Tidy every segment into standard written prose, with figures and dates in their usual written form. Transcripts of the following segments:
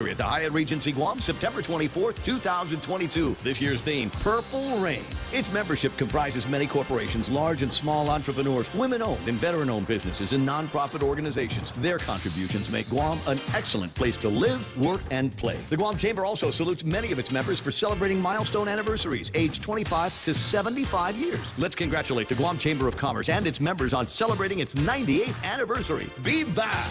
At the Hyatt Regency Guam, September 24th, 2022. This year's theme, Purple Rain. Its membership comprises many corporations, large and small entrepreneurs, women-owned and veteran-owned businesses, and nonprofit organizations. Their contributions make Guam an excellent place to live, work, and play. The Guam Chamber also salutes many of its members for celebrating milestone anniversaries, aged 25 to 75 years. Let's congratulate the Guam Chamber of Commerce and its members on celebrating its 98th anniversary. Be back!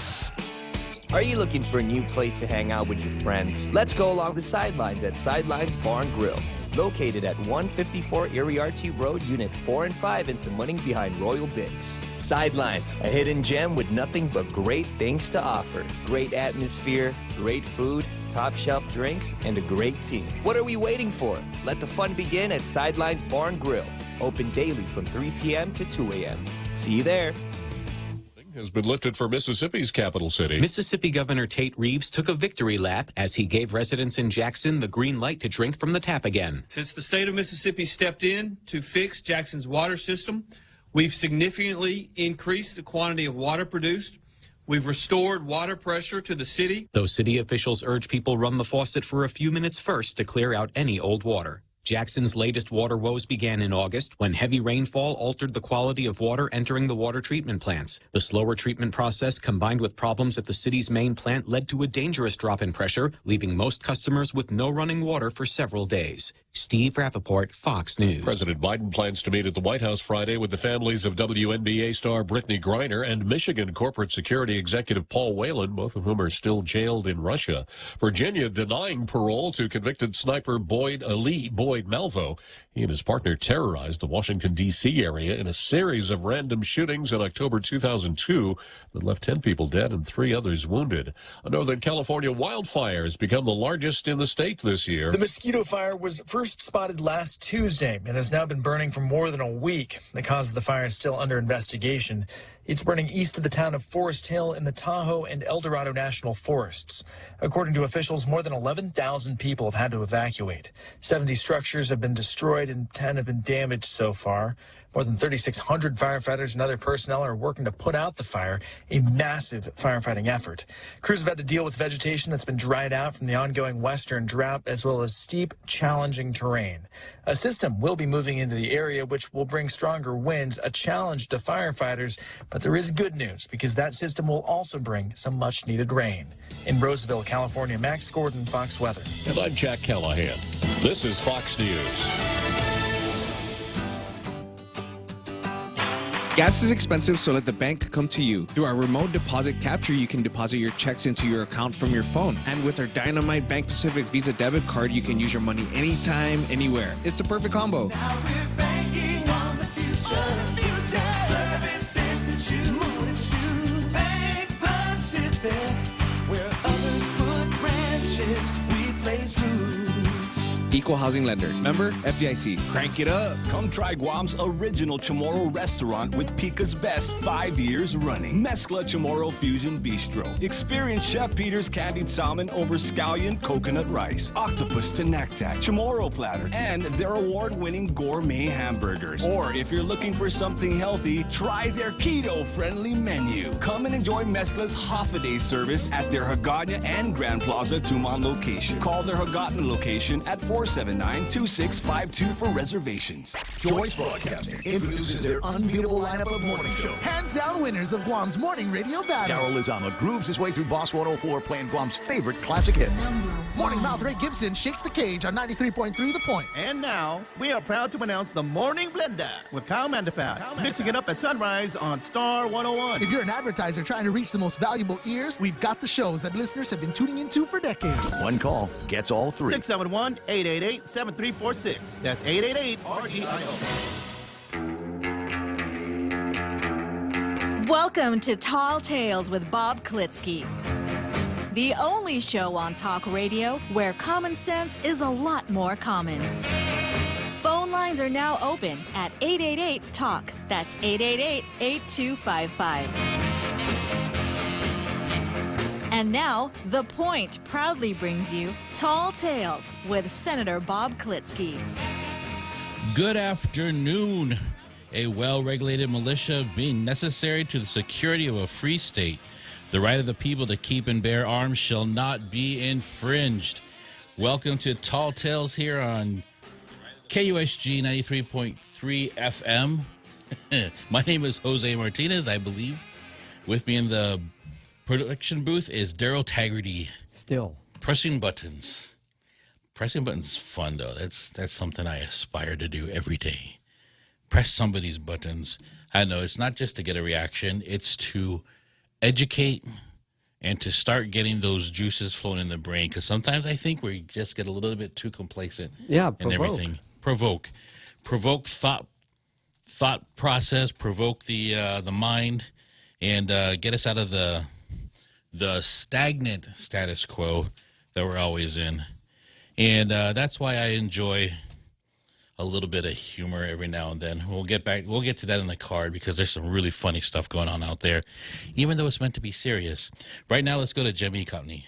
Are you looking for a new place to hang out with your friends? Let's go along the sidelines at Sidelines Bar and Grill. Located at 154 Iriarte Road, Unit 4 and 5 in Tamuning behind Royal Bigs. Sidelines, a hidden gem with nothing but great things to offer. Great atmosphere, great food, top shelf drinks, and a great team. What are we waiting for? Let the fun begin at Sidelines Bar and Grill. Open daily from 3 p.m. to 2 a.m. See you there. Has been lifted for Mississippi's capital city. Mississippi Governor Tate Reeves took a victory lap as he gave residents in Jackson the green light to drink from the tap again. Since the state of Mississippi stepped in to fix Jackson's water system, we've significantly increased the quantity of water produced. We've restored water pressure to the city. Those city officials urge people run the faucet for a few minutes first to clear out any old water. Jackson's latest water woes began in August when heavy rainfall altered the quality of water entering the water treatment plants. The slower treatment process combined with problems at the city's main plant led to a dangerous drop in pressure, leaving most customers with no running water for several days. Steve Rappaport, Fox News. President Biden plans to meet at the White House Friday with the families of WNBA star Brittany Griner and Michigan corporate security executive Paul Whelan, both of whom are still jailed in Russia. Virginia denying parole to convicted sniper Boyd Malvo. He and his partner terrorized the Washington, D.C. area in a series of random shootings in October 2002 that left 10 people dead and 3 others wounded. A Northern California wildfire has become the largest in the state this year. The mosquito fire was first spotted last Tuesday and has now been burning for more than a week. The cause of the fire is still under investigation. It's burning east of the town of Forest Hill in the Tahoe and El Dorado National Forests. According to officials, more than 11,000 people have had to evacuate. 70 structures have been destroyed and 10 have been damaged so far. More than 3,600 firefighters and other personnel are working to put out the fire, a massive firefighting effort. Crews have had to deal with vegetation that's been dried out from the ongoing western drought, as well as steep, challenging terrain. A system will be moving into the area, which will bring stronger winds, a challenge to firefighters. But there is good news, because that system will also bring some much-needed rain. In Roseville, California, Max Gordon, Fox Weather. And I'm Jack Callahan. This is Fox News. Gas is expensive, so let the bank come to you. Through our remote deposit capture, you can deposit your checks into your account from your phone. And with our Dynamite Bank Pacific Visa debit card, you can use your money anytime, anywhere. It's the perfect combo. Now we're banking on the future. Services to choose. Bank Pacific, where others put branches, we place roots. Equal housing lender. Member FDIC. Crank it up. Come try Guam's original Chamorro restaurant with Pica's Best 5 years running. Mezcla Chamorro Fusion Bistro. Experience Chef Peter's candied salmon over scallion coconut rice, octopus to naktak, Chamorro platter, and their award-winning gourmet hamburgers. Or if you're looking for something healthy, try their keto-friendly menu. Come and enjoy Mezcla's half-a-day service at their Hagåtña and Grand Plaza Tuman location. Call their Hagåtña location at 479-2652 for reservations. Joyce Broadcasting introduces their unbeatable lineup of morning show. Hands down winners of Guam's morning radio battle. Daryl Lizama grooves his way through Boss 104 playing Guam's favorite classic hits. Morning mouth Ray Gibson shakes the cage on 93.3 The Point. And now, we are proud to announce the Morning Blender with Kyle Mandapat, mixing it up at sunrise on Star 101. If you're an advertiser trying to reach the most valuable ears, we've got the shows that listeners have been tuning into for decades. One call gets all three. 671-888-7346. That's 888-REIO. Welcome to Tall Tales with Bob Klitzkie, the only show on talk radio where common sense is a lot more common. Phone lines are now open at 888-TALK. That's 888-8255. And now, The Point proudly brings you Tall Tales with Senator Bob Klitzkie. Good afternoon. A well-regulated militia being necessary to the security of a free state. The right of the people to keep and bear arms shall not be infringed. Welcome to Tall Tales here on KUSG 93.3 FM. My name is Jose Martinez, I believe. With me in the production booth is Daryl Taggarty. Still. Pressing buttons. Pressing buttons is fun, though. That's something I aspire to do every day. Press somebody's buttons. I know, it's not just to get a reaction. It's to educate and to start getting those juices flowing in the brain. Because sometimes I think we just get a little bit too complacent in everything. Provoke thought process, provoke the mind, and get us out of the stagnant status quo that we're always in. And that's why I enjoy a little bit of humor every now and then. We'll get to that in the card because there's some really funny stuff going on out there, even though it's meant to be serious. Right now, let's go to Jimmy Cotney.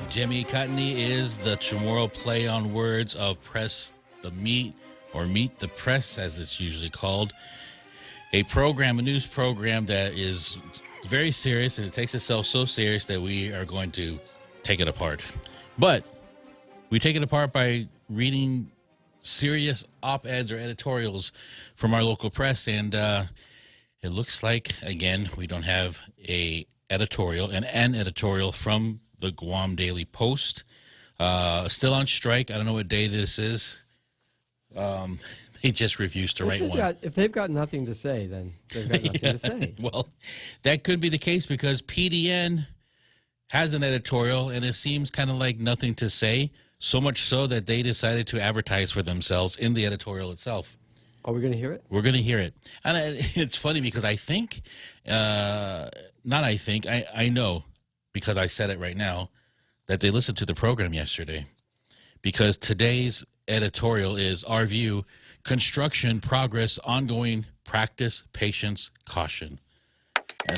Jimmy Cotney is the Chamorro play on words of Press the Meat, or Meet the Press, as it's usually called. A news program that is very serious, and it takes itself so serious that we are going to take it apart. But we take it apart by reading serious op-eds or editorials from our local press, and it looks like, again, we don't have an editorial from the Guam Daily Post. Still on strike. I don't know what day this is. They just refused to write one. If they've got nothing to say, then they've got nothing to say. Well, that could be the case because PDN has an editorial, and it seems kind of like nothing to say, so much so that they decided to advertise for themselves in the editorial itself. Are we going to hear it? We're going to hear it. And it's funny because I know, because I said it right now, that they listened to the program yesterday. Because today's editorial is Our View, Construction Progress, Ongoing Practice, Patience, Caution. It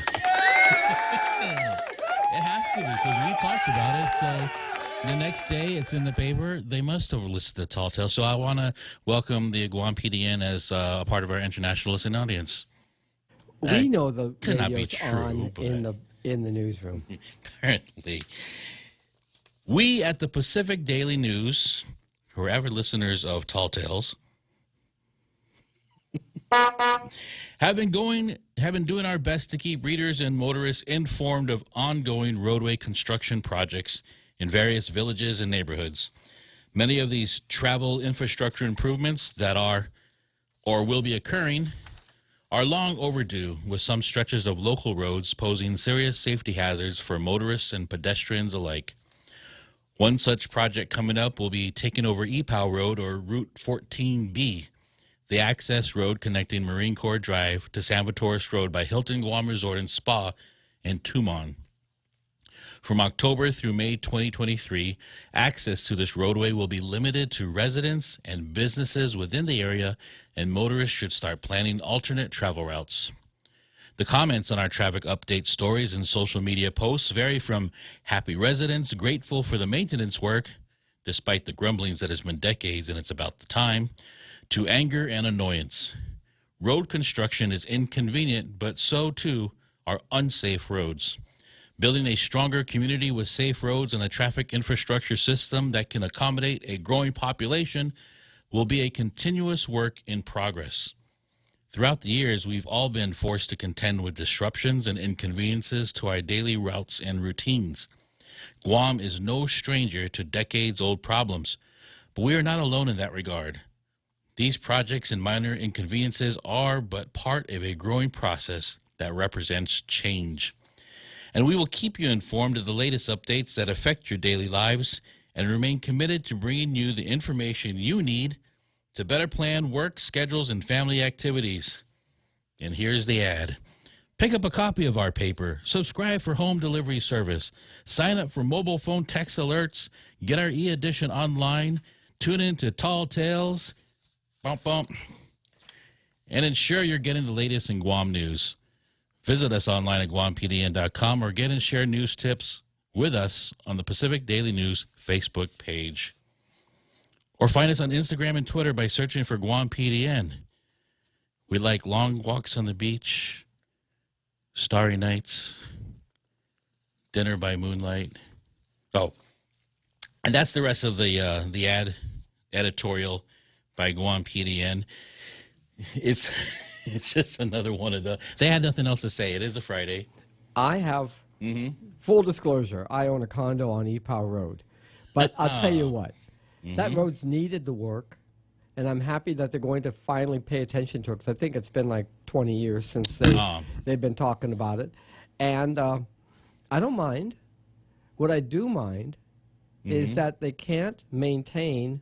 has to be because we talked about it. So the next day it's in the paper. They must have listened to Tall Tales. So I want to welcome the Guam PDN as a part of our international listening audience. We know the radio's true, on in the newsroom. Apparently. We at the Pacific Daily News, who are avid listeners of Tall Tales, have been doing our best to keep readers and motorists informed of ongoing roadway construction projects in various villages and neighborhoods. Many of these travel infrastructure improvements that are or will be occurring are long overdue, with some stretches of local roads posing serious safety hazards for motorists and pedestrians alike. One such project coming up will be taking over EPOW Road, or Route 14B, the access road connecting Marine Corps Drive to San Vitores Road by Hilton Guam Resort and Spa in Tumon. From October through May 2023, access to this roadway will be limited to residents and businesses within the area, and motorists should start planning alternate travel routes. The comments on our traffic update stories and social media posts vary from happy residents grateful for the maintenance work, despite the grumblings that has been decades and it's about the time, to anger and annoyance. Road construction is inconvenient, but so too are unsafe roads. Building a stronger community with safe roads and a traffic infrastructure system that can accommodate a growing population will be a continuous work in progress. Throughout the years, we've all been forced to contend with disruptions and inconveniences to our daily routes and routines. Guam is no stranger to decades-old problems, but we are not alone in that regard. These projects and minor inconveniences are but part of a growing process that represents change. And we will keep you informed of the latest updates that affect your daily lives and remain committed to bringing you the information you need to better plan work, schedules, and family activities. And here's the ad. Pick up a copy of our paper, subscribe for home delivery service, sign up for mobile phone text alerts, get our e-edition online, tune in to Tall Tales, and ensure you're getting the latest in Guam news. Visit us online at guampdn.com or get and share news tips with us on the Pacific Daily News Facebook page. Or find us on Instagram and Twitter by searching for Guam PDN. We like long walks on the beach, starry nights, dinner by moonlight. Oh, and that's the rest of the editorial by Guam PDN. It's just another one of the. They had nothing else to say. It is a Friday. I have full disclosure. I own a condo on Epow Road, but I'll tell you what, that road's needed the work, and I'm happy that they're going to finally pay attention to it because I think it's been like 20 years since they've been talking about it, and I don't mind. What I do mind is that they can't maintain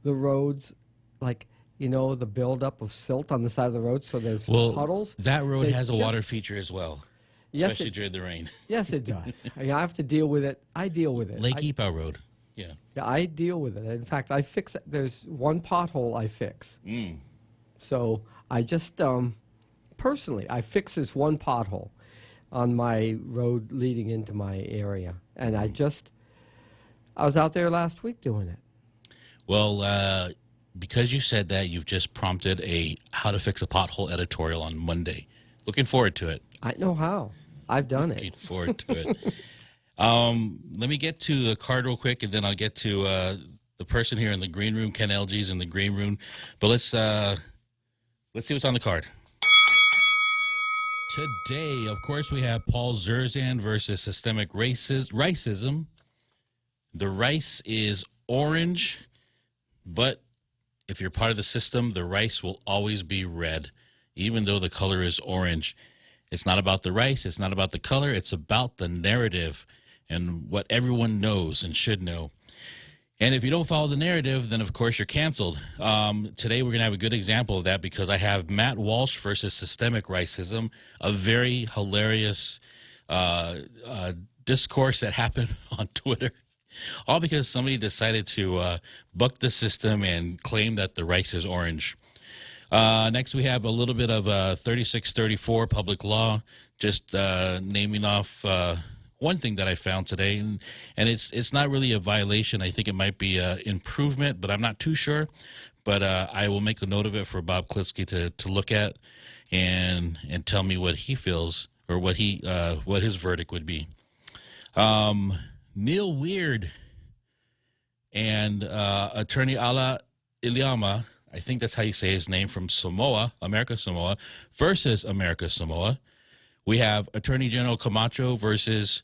the roads like. The buildup of silt on the side of the road, so there's puddles. That road has a water feature as well, especially during the rain. Yes, it does. I have to deal with it. I deal with it. Lake Epow Road, yeah. I deal with it. In fact, I fix it. There's one pothole I fix. So I just, personally, I fix this one pothole on my road leading into my area. And I was out there last week doing it. Well, because you said that, you've just prompted a How to Fix a Pothole editorial on Monday. Looking forward to it. I know how. I've done it. Looking forward to it. Let me get to the card real quick, and then I'll get to the person here in the green room. Ken LG's in the green room. But let's see what's on the card. Today, of course, we have Paul Zerzan versus systemic racism. The rice is orange, but if you're part of the system, the rice will always be red, even though the color is orange. It's not about the rice. It's not about the color. It's about the narrative and what everyone knows and should know. And if you don't follow the narrative, then, of course, you're canceled. Today, we're going to have a good example of that because I have Matt Walsh versus systemic racism, a very hilarious discourse that happened on Twitter. All because somebody decided to buck the system and claim that the rice is orange. Next, we have a little bit of 3634 public law, just naming off one thing that I found today. And it's not really a violation. I think it might be an improvement, but I'm not too sure. But I will make a note of it for Bob Klitzkie to look at and tell me what he feels or what his verdict would be. Neil Weird and attorney Ala Iliama, I think that's how you say his name, from Samoa, America Samoa, versus America Samoa. We have Attorney General Camacho versus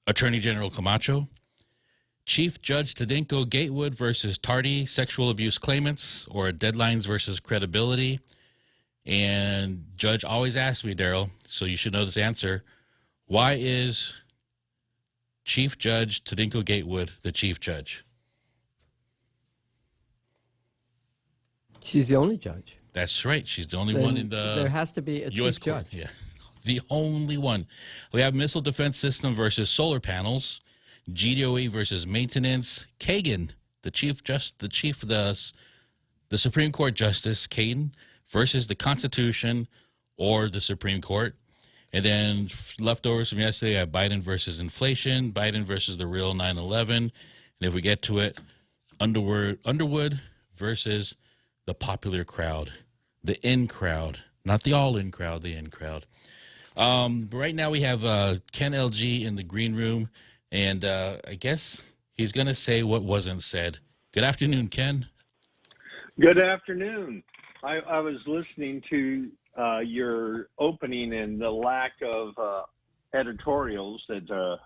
Attorney General Camacho. Chief Judge Tadinko Gatewood versus tardy sexual abuse claimants, or deadlines versus credibility. And Judge always asks me, Daryl, so you should know this answer. Why is Chief Judge Tadinko Gatewood the Chief Judge? She's the only judge. That's right. She's the only one in the there has to be a U.S. chief court. judge. Yeah, the only one. We have missile defense system versus solar panels, GDOE versus maintenance. Kagan, the Supreme Court Justice Kagan versus the Constitution or the Supreme Court. And then leftovers from yesterday, I have Biden versus inflation, Biden versus the real 9/11. And if we get to it, Underwood versus the popular crowd, the in crowd, not the all in crowd, the in crowd. But right now we have Ken LG in the green room, and I guess he's going to say what wasn't said. Good afternoon, Ken. Good afternoon. I was listening to your opening and the lack of editorials that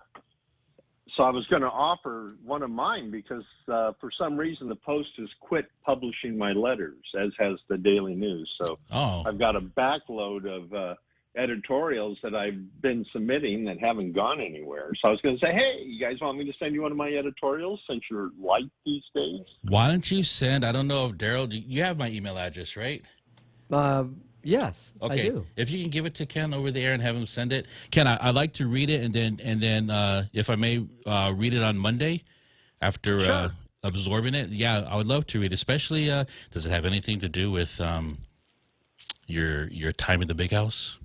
so I was going to offer one of mine because for some reason the Post has quit publishing my letters, as has the Daily News. So I've got a backload of editorials that I've been submitting that haven't gone anywhere. So I was going to say, hey, you guys want me to send you one of my editorials since you're light these days? Why don't you send, I don't know if Daryl, you have my email address, right? Yes, okay. I do. If you can give it to Ken over there and have him send it. Ken, I'd like to read it, and then if I may read it on Monday after absorbing it. Yeah, I would love to read it, especially does it have anything to do with your time in the big house?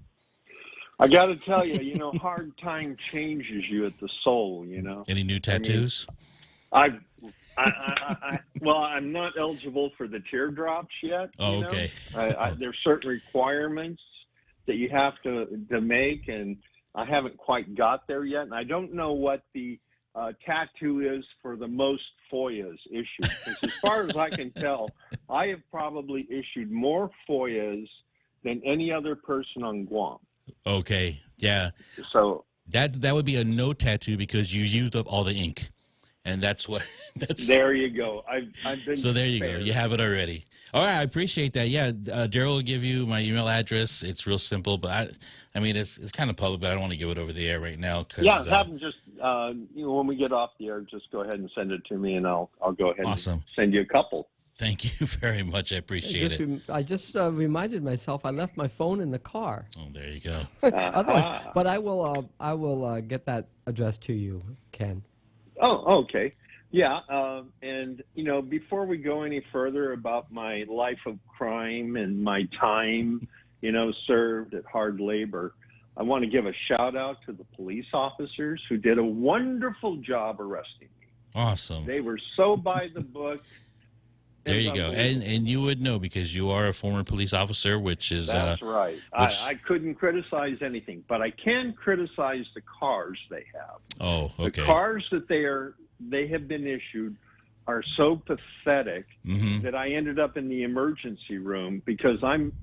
I got to tell you, hard time changes you at the soul. Any new tattoos? Well, I'm not eligible for the teardrops yet. Oh, okay. There's certain requirements that you have to make, and I haven't quite got there yet. And I don't know what the tattoo is for the most FOIAs issued. Because as far as I can tell, I have probably issued more FOIAs than any other person on Guam. Okay, yeah. So that would be a no tattoo because you used up all the ink, and that's there you go. I've been so there you spared. go. You have it already. All right, I appreciate that. Yeah, Daryl will give you my email address. It's real simple, but I mean it's kind of public, but I don't want to give it over the air right now. Yeah, have them just when we get off the air, just go ahead and send it to me, and I'll go ahead and send you a couple. Thank you very much. I appreciate it. I just reminded myself I left my phone in the car. Oh, there you go. Otherwise, but I will get that address to you, Ken. Oh, okay. Yeah, and before we go any further about my life of crime and my time, served at hard labor, I want to give a shout out to the police officers who did a wonderful job arresting me. Awesome. They were so by the book. There you go. And you would know because you are a former police officer, which is... That's right. I couldn't criticize anything, but I can criticize the cars they have. Oh, okay. The cars that they have been issued are so pathetic that I ended up in the emergency room because I don't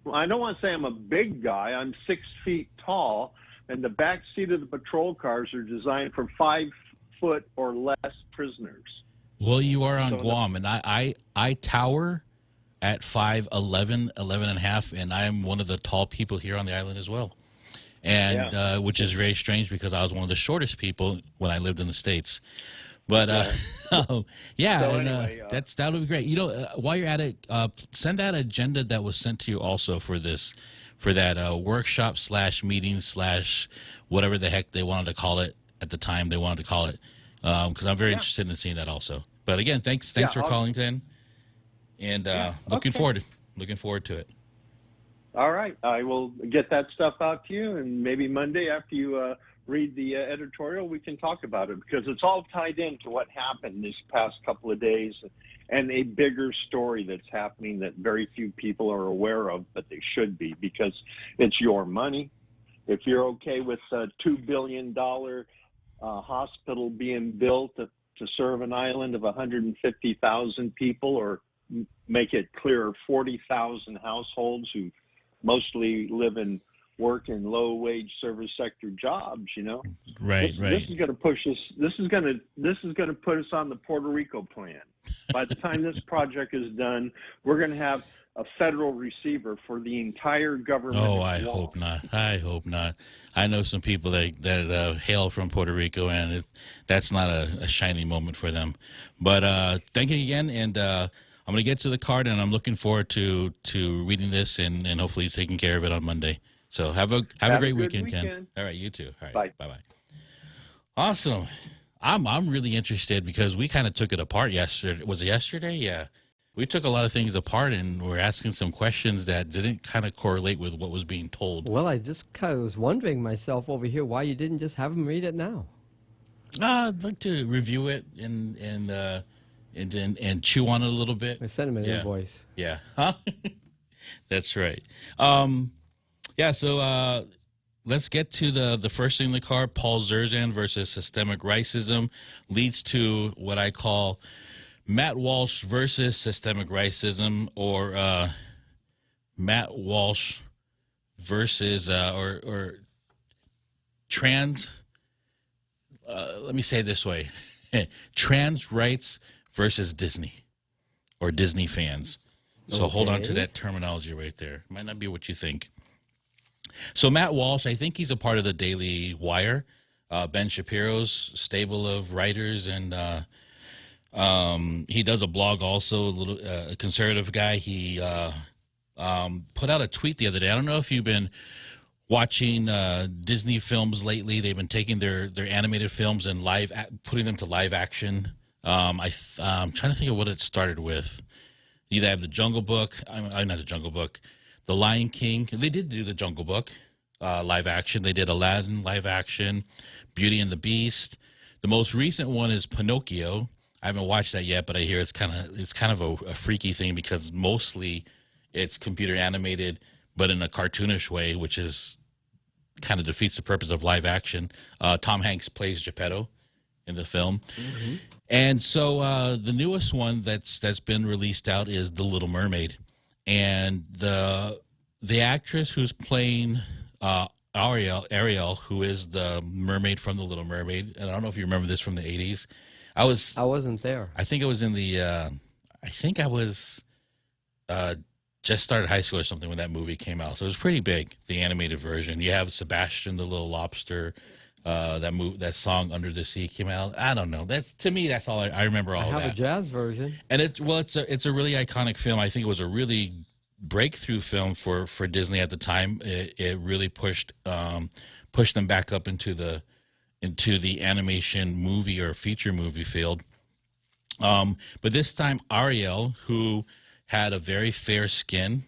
want to say I'm a big guy. I'm 6 feet tall, and the back seat of the patrol cars are designed for 5 foot or less prisoners. Well, you are on Guam, and I tower at 5'11", 11 and a half, and I'm one of the tall people here on the island as well. And which is very strange because I was one of the shortest people when I lived in the States. But anyway, that would be great. While you're at it, send that agenda that was sent to you also for that workshop / meeting / whatever the heck they wanted to call it at the time they wanted to call it. Because I'm very interested in seeing that also. But again, thanks for calling, Ken, and looking forward to it. All right, I will get that stuff out to you, and maybe Monday after you read the editorial, we can talk about it because it's all tied into what happened this past couple of days and a bigger story that's happening that very few people are aware of, but they should be because it's your money. If you're okay with a $2 billion hospital being built to serve an island of 150,000 people, or make it clearer, 40,000 households who mostly live and work in low-wage service sector jobs, Right. This is going to push us. This is going to put us on the Puerto Rico plan. By the time this project is done, we're going to have a federal receiver for the entire government. Oh, I hope not. I know some people that hail from Puerto Rico, and that's not a shiny moment for them. But thank you again, and I'm going to get to the card, and I'm looking forward to reading this and hopefully taking care of it on Monday. So have a great weekend, Ken. All right, you too. All right, bye. Awesome. I'm really interested because we kind of took it apart yesterday. Was it yesterday? Yeah. We took a lot of things apart, and we're asking some questions that didn't kind of correlate with what was being told. Well, I just kind of was wondering myself over here why you didn't just have them read it now. I'd like to review it and chew on it a little bit. I sent him an invoice. Yeah. That's right. So let's get to the first thing in the card. Paul Zerzan versus systemic racism leads to what I call Matt Walsh versus systemic racism, or Matt Walsh versus or trans. Let me say it this way: trans rights versus Disney or Disney fans. So hold on to that terminology right there. Might not be what you think. So Matt Walsh, I think he's a part of the Daily Wire, Ben Shapiro's stable of writers, and he does a blog also, a conservative guy. He put out a tweet the other day. I don't know if you've been watching Disney films lately. They've been taking their animated films and putting them to live action. I'm trying to think of what it started with. Either have the Jungle Book, not the Jungle Book, The Lion King. They did do the Jungle Book live action. They did Aladdin live action, Beauty and the Beast. The most recent one is Pinocchio. I haven't watched that yet, but I hear it's kind of a freaky thing because mostly it's computer animated, but in a cartoonish way, which is kind of defeats the purpose of live action. Tom Hanks plays Geppetto in the film. Mm-hmm. And so the newest one that's been released out is The Little Mermaid. And the actress who's playing Ariel, who is the mermaid from The Little Mermaid, and I don't know if you remember this from the 80s. I wasn't there. I think it was in the I was just started high school or something when that movie came out. So it was pretty big, the animated version. You have Sebastian the Little Lobster. That song Under the Sea came out. I don't know. To me, that's all I remember. All I have that. a jazz version, and it's a really iconic film. I think it was a really breakthrough film for Disney at the time. It really pushed them back up into the animation movie or feature movie field. But this time, Ariel, who had a very fair skin,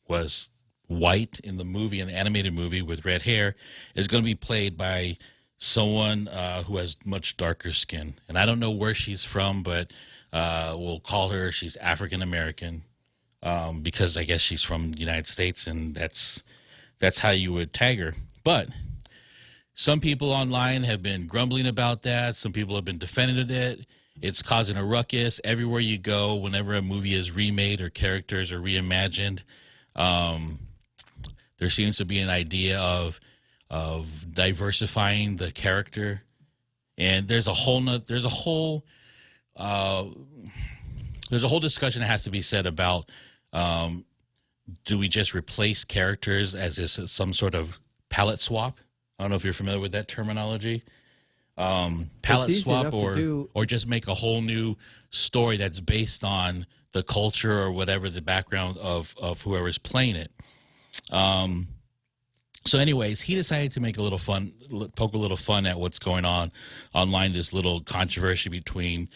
was white in the movie, an animated movie with red hair, is going to be played by someone who has much darker skin. And I don't know where she's from, but we'll call her, she's African American, because I guess she's from the United States, and that's how you would tag her. But some people online have been grumbling about that. Some people have been defending it. It's causing a ruckus everywhere you go. Whenever a movie is remade or characters are reimagined, there seems to be an idea of diversifying the character, and there's a whole discussion that has to be said about do we just replace characters as is some sort of palette swap? I don't know if you're familiar with that terminology. Palette swap, or just make a whole new story that's based on the culture or whatever the background of whoever's playing it. So anyways, he decided to make poke a little fun at what's going on online, this little controversy between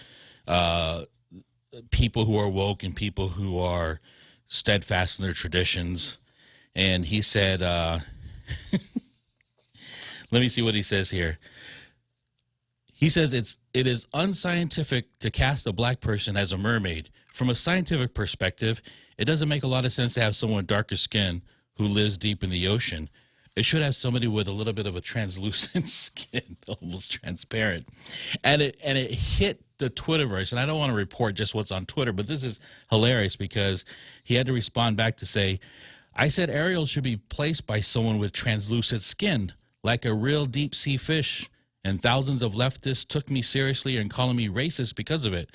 people who are woke and people who are steadfast in their traditions. And he said, let me see what he says here. He says it is unscientific to cast a black person as a mermaid. From a scientific perspective, it doesn't make a lot of sense to have someone with darker skin who lives deep in the ocean. It should have somebody with a little bit of a translucent skin, almost transparent. And it hit the Twitterverse. And I don't want to report just what's on Twitter, but this is hilarious because he had to respond back to say, I said Ariel should be placed by someone with translucent skin, like a real deep sea fish. And thousands of leftists took me seriously and calling me racist because of it.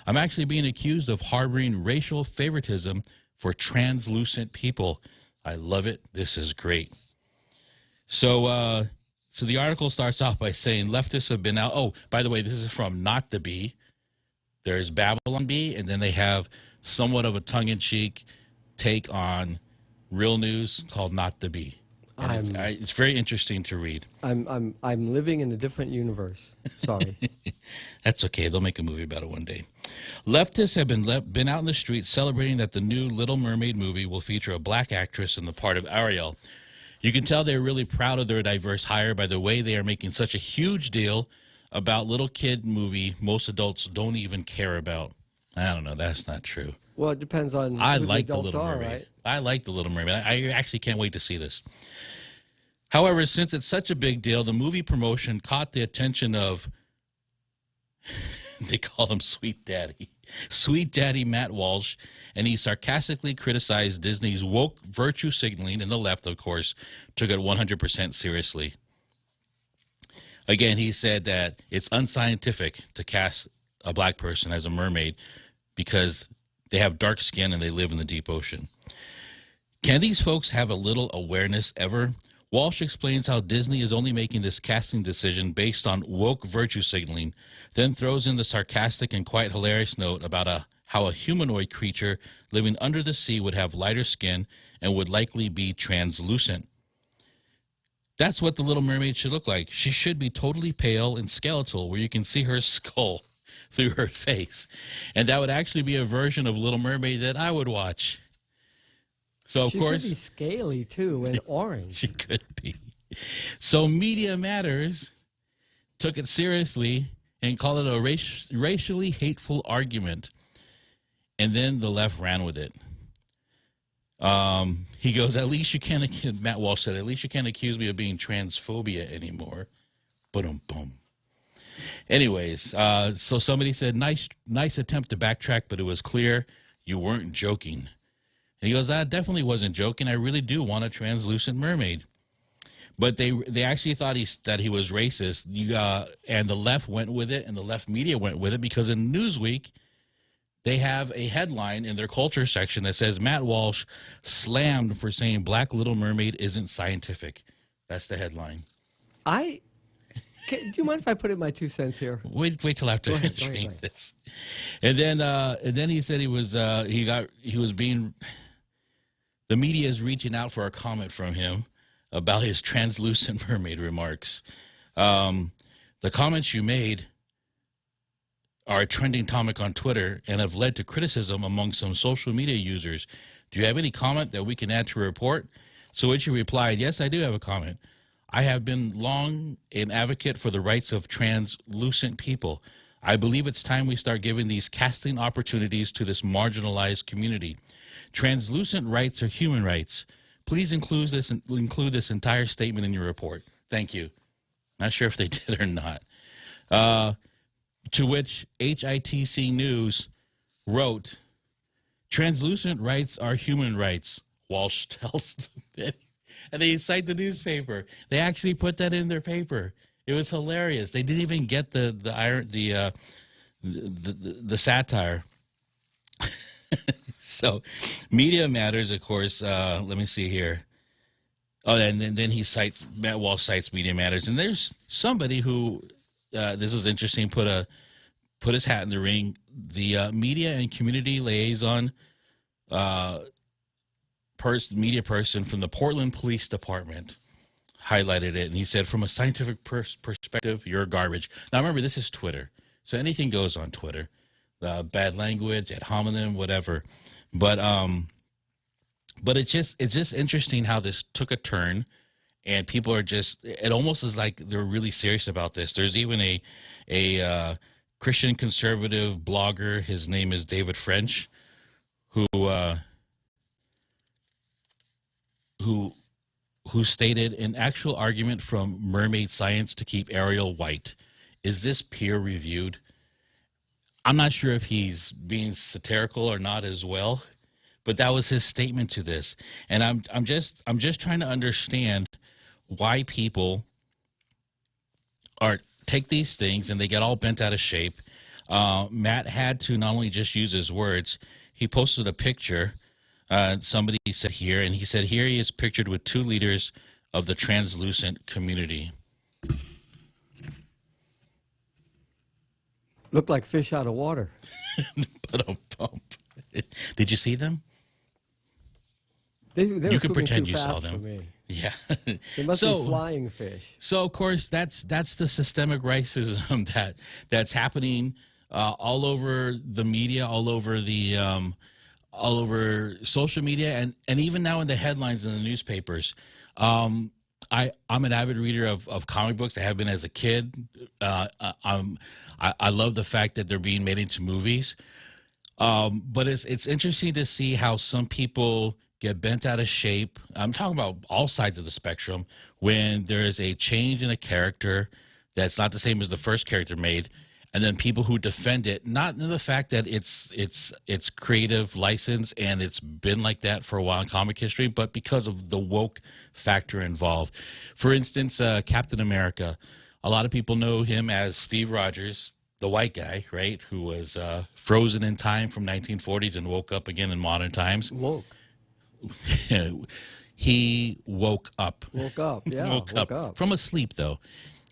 I'm actually being accused of harboring racial favoritism for translucent people. I love it. This is great. So the article starts off by saying leftists have been out. Oh, by the way, this is from Not the Bee. There's Babylon Bee, and then they have somewhat of a tongue-in-cheek take on real news called Not the Bee. It's very interesting to read. I'm living in a different universe. Sorry. That's okay. They'll make a movie about it one day. Leftists have been out in the streets celebrating that the new Little Mermaid movie will feature a black actress in the part of Ariel. You can tell they're really proud of their diverse hire by the way they are making such a huge deal about little kid movie most adults don't even care about. I don't know. That's not true. Well, it depends on I who like the The adults Little are, Mermaid. right? I like The Little Mermaid. I actually can't wait to see this. However, since it's such a big deal, the movie promotion caught the attention of, they call him Sweet Daddy Matt Walsh, and he sarcastically criticized Disney's woke virtue signaling, and the left, of course, took it 100% seriously. Again, he said that it's unscientific to cast a black person as a mermaid because they have dark skin and they live in the deep ocean. Can these folks have a little awareness ever? Walsh explains how Disney is only making this casting decision based on woke virtue signaling, then throws in the sarcastic and quite hilarious note about how a humanoid creature living under the sea would have lighter skin and would likely be translucent. That's what the Little Mermaid should look like. She should be totally pale and skeletal, where you can see her skull through her face. And that would actually be a version of Little Mermaid that I would watch. So, of she course... could be scaly, too, and orange. She could be. So Media Matters took it seriously and called it a racially hateful argument. And then the left ran with it. He goes, Matt Walsh said, at least you can't accuse me of being transphobia anymore. Boom. Anyways, so somebody said, nice attempt to backtrack, but it was clear you weren't joking. And he goes, I definitely wasn't joking. I really do want a translucent mermaid. But they actually thought that he was racist. And the left went with it, and the left media went with it, because in Newsweek, they have a headline in their culture section that says, Matt Walsh slammed for saying Black Little Mermaid isn't scientific. That's the headline. Do you mind if I put in my 2 cents here? Wait till after answering this. And then he said the media is reaching out for a comment from him about his translucent mermaid remarks. The comments you made are a trending topic on Twitter and have led to criticism among some social media users. Do you have any comment that we can add to a report? So which he replied, yes, I do have a comment. I have been long an advocate for the rights of translucent people. I believe it's time we start giving these casting opportunities to this marginalized community. Translucent rights are human rights. Please include this entire statement in your report. Thank you. Not sure if they did or not. To which HITC News wrote, translucent rights are human rights, Walsh tells them. And they cite the newspaper. They actually put that in their paper. It was hilarious. They didn't even get the satire. So, Media Matters, of course. Let me see here. Oh, and then Matt Walsh cites Media Matters, and there's somebody who, this is interesting, put his hat in the ring. The media and community liaison media person from the Portland Police Department highlighted it, and he said, from a scientific perspective, you're garbage. Now, remember, this is Twitter, so anything goes on Twitter. Bad language, ad hominem, whatever. But it's just interesting how this took a turn, and people are it almost is like they're really serious about this. There's even a Christian conservative blogger, his name is David French, who stated an actual argument from mermaid science to keep Ariel white. Is this peer reviewed? I'm not sure if he's being satirical or not as well, but that was his statement to this. And I'm just trying to understand why people take these things and they get all bent out of shape. Matt had to not only just use his words, he posted a picture. Somebody said here, and he said here he is pictured with 2 leaders of the translucent community. Look like fish out of water. Did you see them? They you can pretend you saw them. Yeah. They must be flying fish. So of course that's the systemic racism that's happening all over the media, all over social media, and even now in the headlines in the newspapers. I'm an avid reader of comic books. I have been as a kid. I love the fact that they're being made into movies. But it's interesting to see how some people get bent out of shape. I'm talking about all sides of the spectrum. When there is a change in a character that's not the same as the first character made, and then people who defend it, not in the fact that it's creative license and it's been like that for a while in comic history, but because of the woke factor involved. For instance, Captain America. A lot of people know him as Steve Rogers, the white guy, right, who was frozen in time from 1940s and woke up again in modern times. Woke. He woke up. Woke up, yeah. woke up. From a sleep, though.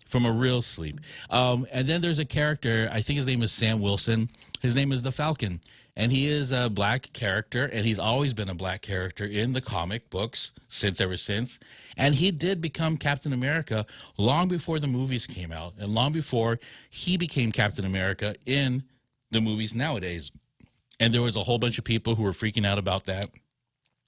From a real sleep. And then there's a character, I think his name is Sam Wilson. His name is the Falcon. And he is a black character, and he's always been a black character in the comic books ever since. And he did become Captain America long before the movies came out, and long before he became Captain America in the movies nowadays. And there was a whole bunch of people who were freaking out about that.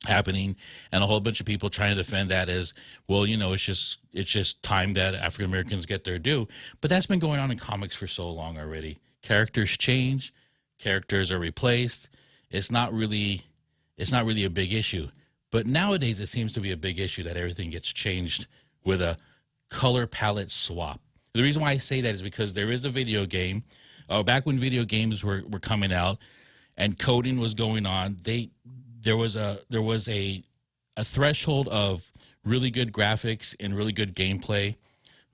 happening, and a whole bunch of people trying to defend that as, well, it's just time that African Americans get their due. But that's been going on in comics for so long already. Characters change, characters are replaced. It's not really a big issue. But nowadays it seems to be a big issue that everything gets changed with a color palette swap. The reason why I say that is because there is a video game. Back when video games were coming out and coding was going on, there was a threshold of really good graphics and really good gameplay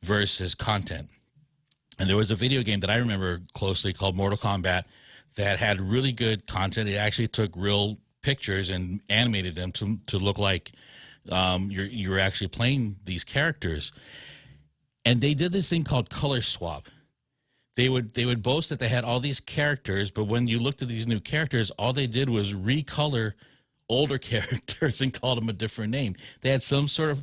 versus content. And there was a video game that I remember closely called Mortal Kombat that had really good content. It actually took real pictures and animated them to look like you're actually playing these characters. And they did this thing called color swap. They would boast that they had all these characters, but when you looked at these new characters, all they did was recolor older characters and called them a different name. They had similar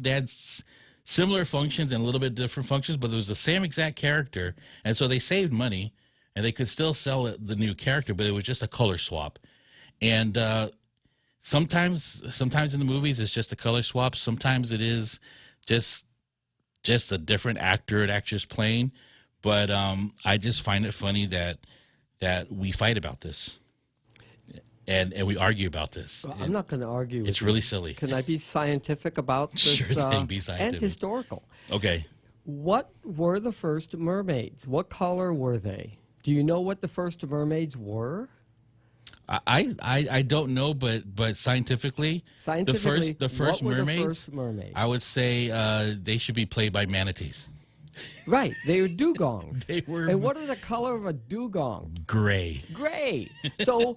functions and a little bit different functions, but it was the same exact character. And so they saved money, and they could still sell the new character, but it was just a color swap. And sometimes in the movies it's just a color swap. Sometimes it is just a different actor and actress playing. But I just find it funny that we fight about this. And we argue about this. Well, I'm not going to argue with It's you. really silly. Can I be scientific about this? Sure thing, be scientific. And historical. Okay. What were the first mermaids? What color were they? Do you know what the first mermaids were? I don't know, but scientifically, the first mermaids, I would say they should be played by manatees. Right, they were dugongs. They were. And what is the color of a dugong? Gray. Gray. So,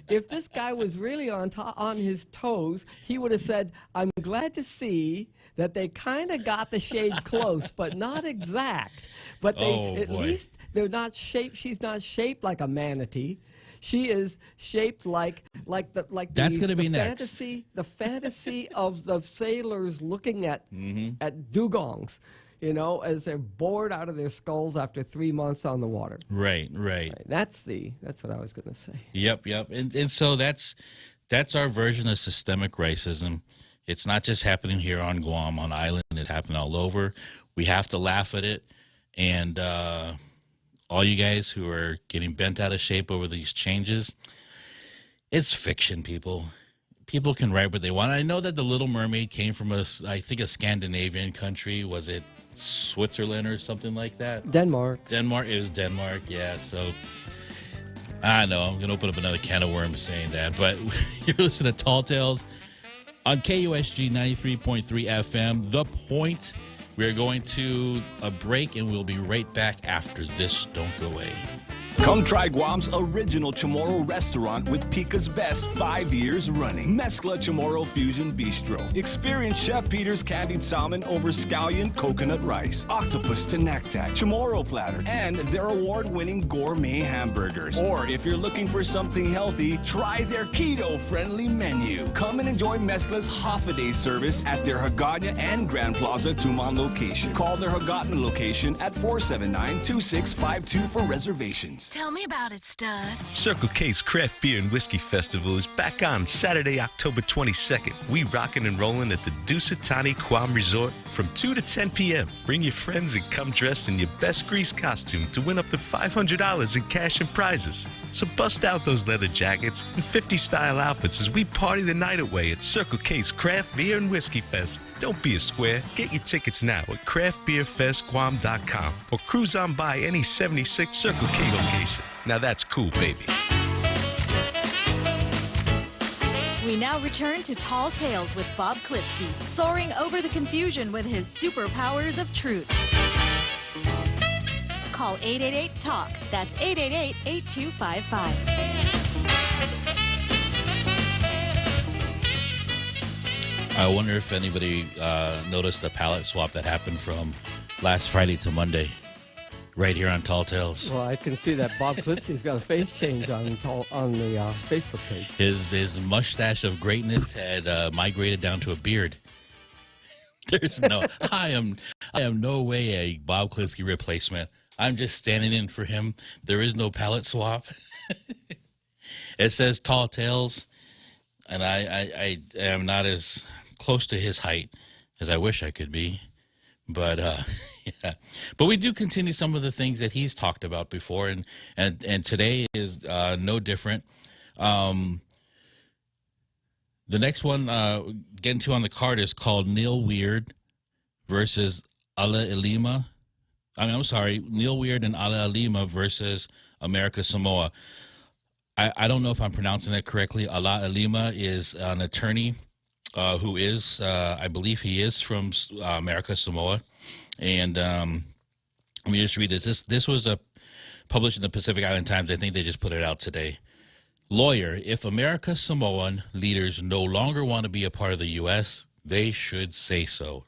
if this guy was really on his toes, he would have said, I'm glad to see that they kind of got the shade close, but not exact. But at least they're not shaped. She's not shaped like a manatee. She is shaped like That's going to be next. The fantasy of the sailors looking at dugongs. As they're bored out of their skulls after 3 months on the water. Right. That's what I was going to say. Yep. And so that's our version of systemic racism. It's not just happening here on Guam, on island. It's happening all over. We have to laugh at it. And all you guys who are getting bent out of shape over these changes, it's fiction, people. People can write what they want. I know that The Little Mermaid came from a Scandinavian country. Was it Switzerland or something like that? Denmark. It was Denmark, yeah. So I know I'm going to open up another can of worms saying that. But you're listening to Tall Tales on KUSG 93.3 FM. The Point. We're going to a break, and we'll be right back after this. Don't go away. Come try Guam's original Chamorro restaurant with Pica's Best 5 years running. Mezcla Chamorro Fusion Bistro. Experience Chef Peter's candied salmon over scallion coconut rice, octopus to naktak, Chamorro platter, and their award-winning gourmet hamburgers. Or if you're looking for something healthy, try their keto-friendly menu. Come and enjoy Mezcla's half-a-day service at their Hagåtña and Grand Plaza Tuman location. Call their Hagåtña location at 479-2652 for reservations. Tell me about it, stud. Circle K's Craft Beer and Whiskey Festival is back on Saturday, October 22nd. We rockin' and rollin' at the Dusatani Guam Resort from 2 to 10 p.m. Bring your friends and come dressed in your best grease costume to win up to $500 in cash and prizes. So bust out those leather jackets and 50-style outfits as we party the night away at Circle K's Craft Beer and Whiskey Fest. Don't be a square. Get your tickets now at craftbeerfestguam.com or cruise on by any 76 Circle K location. Now that's cool, baby. We now return to Tall Tales with Bob Klitzkie, soaring over the confusion with his superpowers of truth. Call 888-TALK. That's 888-8255. I wonder if anybody noticed the palette swap that happened from last Friday to Monday, right here on Tall Tales. Well, I can see that Bob Klitzkie's got a face change on the Facebook page. His mustache of greatness had migrated down to a beard. There's no, I am no way a Bob Klitzkie replacement. I'm just standing in for him. There is no palette swap. It says Tall Tales. and I am not as close to his height as I wish I could be. But yeah, but we do continue some of the things that he's talked about before, and today is no different. The next one getting to on the card is called Neil Weird versus Ala Ilima. I'm sorry, Neil Weird and Ala Ilima versus America Samoa. I don't know if I'm pronouncing that correctly. Ala Ilima is an attorney who is, I believe he is from America Samoa. And let me just read this. This was published in the Pacific Island Times. I think they just put it out today. Lawyer, if America Samoan leaders no longer want to be a part of the U.S., they should say so.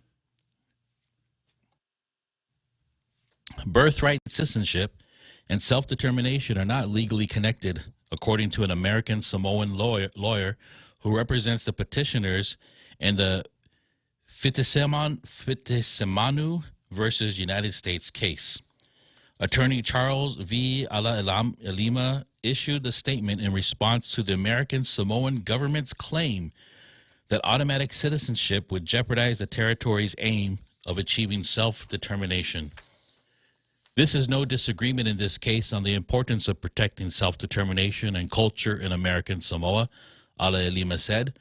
Birthright citizenship and self-determination are not legally connected, according to an American Samoan lawyer who represents the petitioners in the Fitisemanu versus United States case. Attorney Charles V. Ala Ilima issued a statement in response to the American Samoan government's claim that automatic citizenship would jeopardize the territory's aim of achieving self-determination. This is no disagreement in this case on the importance of protecting self-determination and culture in American Samoa, Ala Ilima said,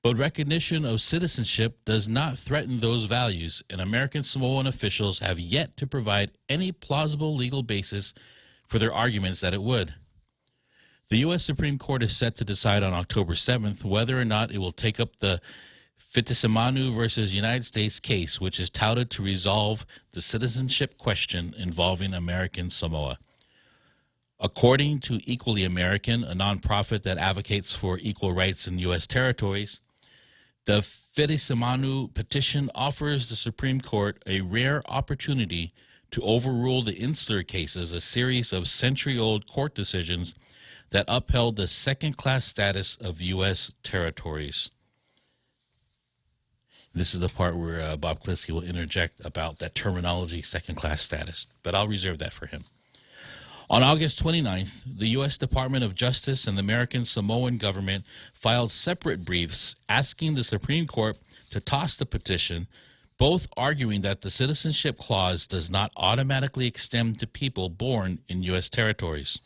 but recognition of citizenship does not threaten those values, and American Samoan officials have yet to provide any plausible legal basis for their arguments that it would. The U.S. Supreme Court is set to decide on October 7th whether or not it will take up the Fitisemanu versus United States case, which is touted to resolve the citizenship question involving American Samoa. According to Equally American, a nonprofit that advocates for equal rights in U.S. territories, the Fitisemanu petition offers the Supreme Court a rare opportunity to overrule the Insular cases, a series of century-old court decisions that upheld the second-class status of U.S. territories. This is the part where Bob Klitzkie will interject about that terminology, second-class status, but I'll reserve that for him. On August 29th, the U.S. Department of Justice and the American Samoan government filed separate briefs asking the Supreme Court to toss the petition, both arguing that the citizenship clause does not automatically extend to people born in U.S. territories.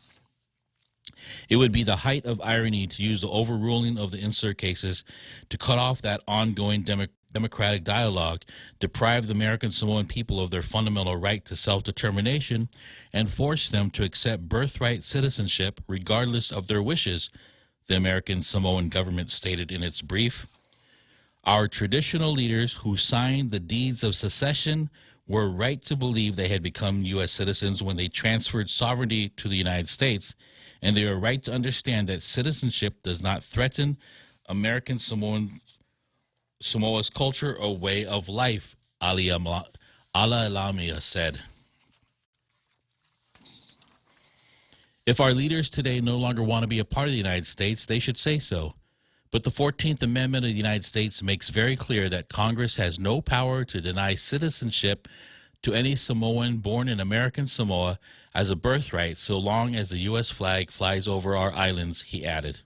It would be the height of irony to use the overruling of the Insular cases to cut off that ongoing democratic dialogue, deprive the American Samoan people of their fundamental right to self-determination, and force them to accept birthright citizenship regardless of their wishes, the American Samoan government stated in its brief. Our traditional leaders who signed the deeds of secession were right to believe they had become U.S. citizens when they transferred sovereignty to the United States, and they are right to understand that citizenship does not threaten American Samoa's culture or way of life, Ala Ilima said. If our leaders today no longer want to be a part of the United States, they should say so. But the 14th Amendment of the United States makes very clear that Congress has no power to deny citizenship to any Samoan born in American Samoa as a birthright so long as the U.S. flag flies over our islands, he added.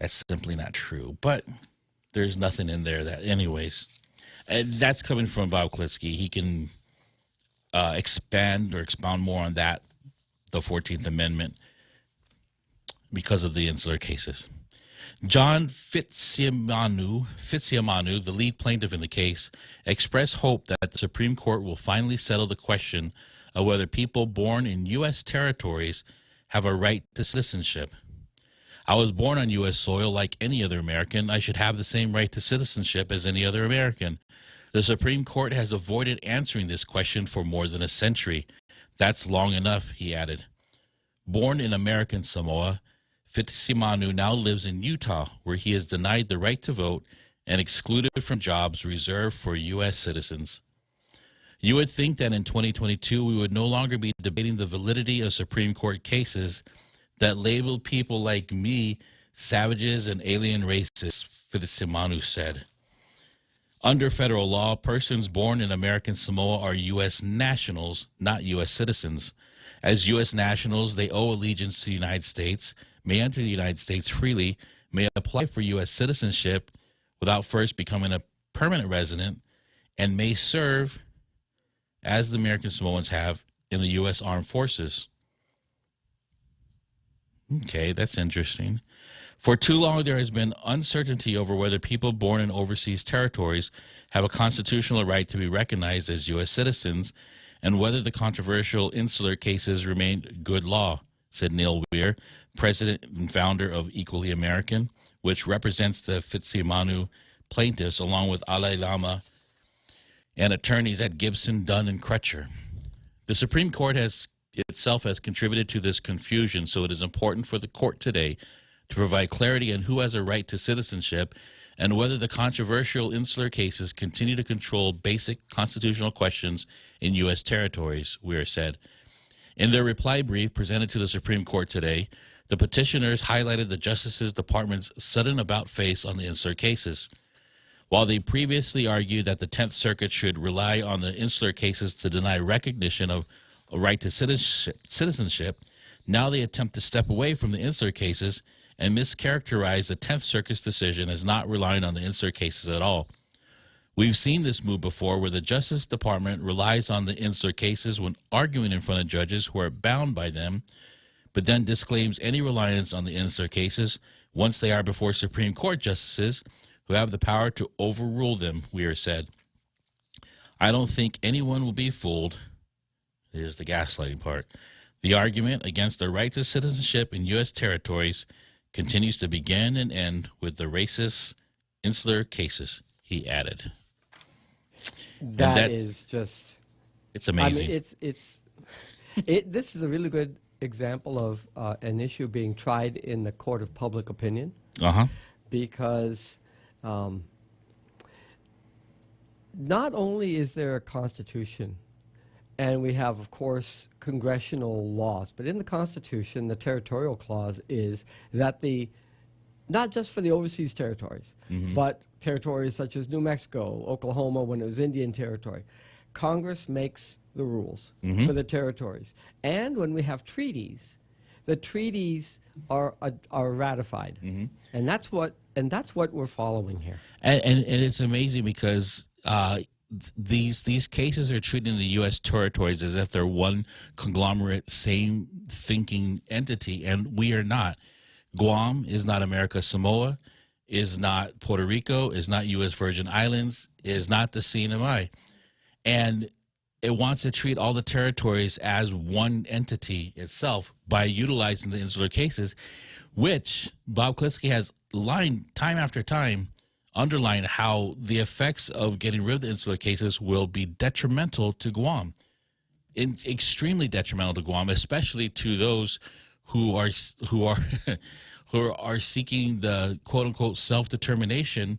That's simply not true, but there's nothing in there that, anyways. That's coming from Bob Klitzkie. He can expand or expound more on that, the 14th Amendment, because of the Insular cases. John Fitisemanu, the lead plaintiff in the case, expressed hope that the Supreme Court will finally settle the question of whether people born in U.S. territories have a right to citizenship. I was born on U.S. soil like any other American. I should have the same right to citizenship as any other American. The Supreme Court has avoided answering this question for more than a century. That's long enough, he added. Born in American Samoa, Fitisemanu now lives in Utah, where he is denied the right to vote and excluded from jobs reserved for U.S. citizens. You would think that in 2022 we would no longer be debating the validity of Supreme Court cases that labeled people like me savages and alien racists, Fitisemanu said. Under federal law, persons born in American Samoa are U.S. nationals, not U.S. citizens. As U.S. nationals, they owe allegiance to the United States, may enter the United States freely, may apply for U.S. citizenship without first becoming a permanent resident and may serve as the American Samoans have in the U.S. Armed Forces. Okay, that's interesting. For too long, there has been uncertainty over whether people born in overseas territories have a constitutional right to be recognized as U.S. citizens and whether the controversial insular cases remain good law, said Neil Weir, president and founder of Equally American, which represents the Fitzsimonu plaintiffs along with Alai Lama and attorneys at Gibson, Dunn, and Crutcher. The Supreme Court itself has contributed to this confusion, so it is important for the court today to provide clarity on who has a right to citizenship and whether the controversial insular cases continue to control basic constitutional questions in U.S. territories, Weir said. In their reply brief presented to the Supreme Court today, the petitioners highlighted the Justice Department's sudden about-face on the insular cases. While they previously argued that the 10th Circuit should rely on the insular cases to deny recognition of a right to citizenship, now they attempt to step away from the insular cases and mischaracterize the 10th Circuit's decision as not relying on the insular cases at all. We've seen this move before where the Justice Department relies on the insular cases when arguing in front of judges who are bound by them, but then disclaims any reliance on the insular cases once they are before Supreme Court justices who have the power to overrule them, Weir said. I don't think anyone will be fooled. Here's the gaslighting part. The argument against the right to citizenship in U.S. territories continues to begin and end with the racist insular cases, he added. That is just... It's amazing. I mean, this is a really good example of an issue being tried in the court of public opinion. Because not only is there a Constitution, and we have, of course, congressional laws, but in the Constitution, the territorial clause is that not just for the overseas territories, but territories such as New Mexico, Oklahoma, when it was Indian territory, Congress makes the rules for the territories. And when we have treaties, the treaties are ratified, and that's what we're following here. And it's amazing because these cases are treating the U.S. territories as if they're one conglomerate, same thinking entity, and we are not. Guam is not America Samoa, is not Puerto Rico, is not U.S. Virgin Islands, is not the CNMI. And it wants to treat all the territories as one entity itself by utilizing the insular cases, which Bob Klitzkie has lined time after time, underlined how the effects of getting rid of the insular cases will be detrimental to Guam, extremely detrimental to Guam, especially to those who are seeking the quote unquote self-determination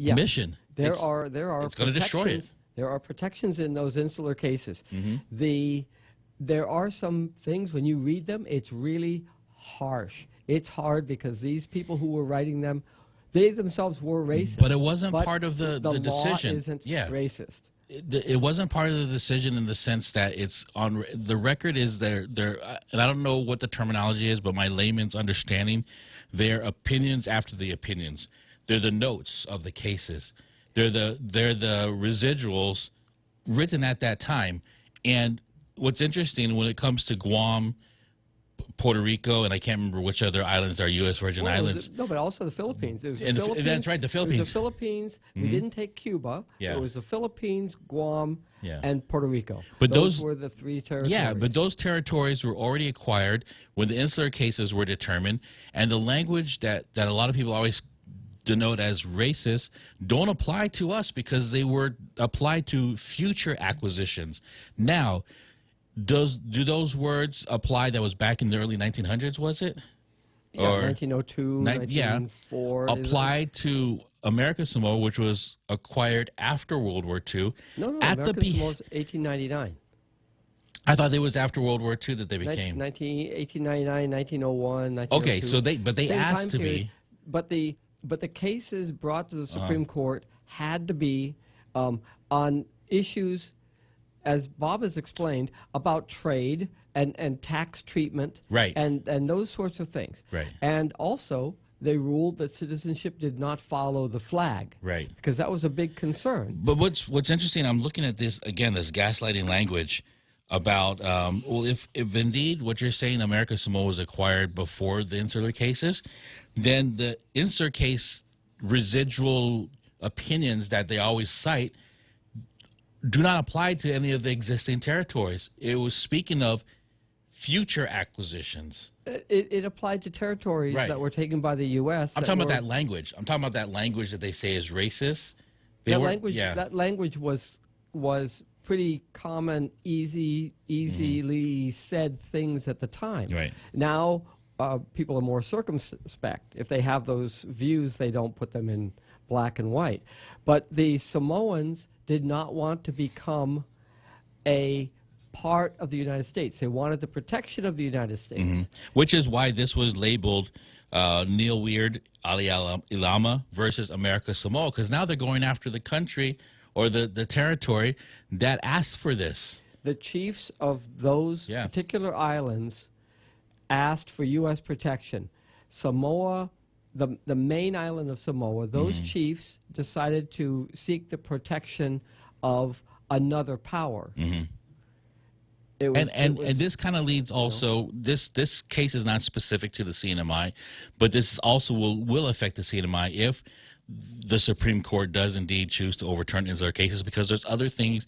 mission. There are it's going to destroy it. There are protections in those insular cases. There are some things when you read them, it's really harsh. It's hard because these people who were writing them, they themselves were racist. But it wasn't part of the decision. Law isn't racist. It wasn't part of the decision in the sense that it's on the record. Is there and I don't know what the terminology is, but my layman's understanding, they're opinions after the opinions. They're the notes of the cases. They're the residuals written at that time. And what's interesting when it comes to Guam, Puerto Rico, and I can't remember which other islands are U.S. Virgin Islands. No, but also the Philippines. It was that's right, the Philippines. It was the Philippines. We didn't take Cuba. Yeah. It was the Philippines, Guam, and Puerto Rico. But those were the three territories. Yeah, but those territories were already acquired when the insular cases were determined, and the language that a lot of people always denote as racist don't apply to us because they were applied to future acquisitions. Now, do those words apply? That was back in the early 1900s, was it? Yeah, or 1902, 1904. Applied to America Samoa, which was acquired after World War II. No, America Samoa was 1899. I thought it was after World War II that they became. 1899, 1901, 1902. Okay, so they asked to be. But the cases brought to the Supreme Court had to be on issues as Bob has explained, about trade and tax treatment, Right. and those sorts of things. Right. And also, they ruled that citizenship did not follow the flag. Right. Because that was a big concern. But what's interesting, I'm looking at this again, this gaslighting language about well, if indeed what you're saying, America Samoa was acquired before the insular cases, then the insular case residual opinions that they always cite do not apply to any of the existing territories. It was speaking of future acquisitions. It applied to territories Right. that were taken by the U.S. I'm talking about that language. I'm talking about that language that they say is racist. That language was pretty common, easily said things at the time. Right. Now people are more circumspect. If they have those views, they don't put them in black and white. But the Samoans did not want to become a part of the United States. They wanted the protection of the United States. Which is why this was labeled Neil Weird, Ali Ilama versus America Samoa, because now they're going after the country or the territory that asked for this. The chiefs of those particular islands asked for U.S. protection. Samoa, the main island of Samoa, those chiefs decided to seek the protection of another power. And this kind of leads also, this case is not specific to the CNMI, but this also will affect the CNMI if the Supreme Court does indeed choose to overturn insular cases, because there's other things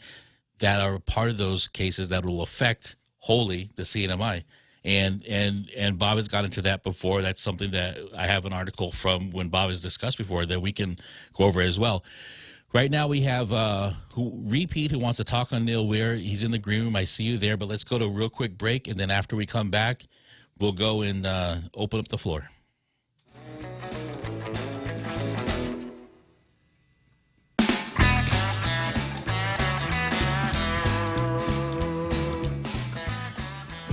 that are part of those cases that will affect wholly the CNMI. And Bob has got into that before. That's something that I have an article from when Bob has discussed before that we can go over as well. Right now we have who wants to talk on Neil Weir. He's in the green room. I see you there, but let's go to a real quick break, and then after we come back, we'll go and open up the floor.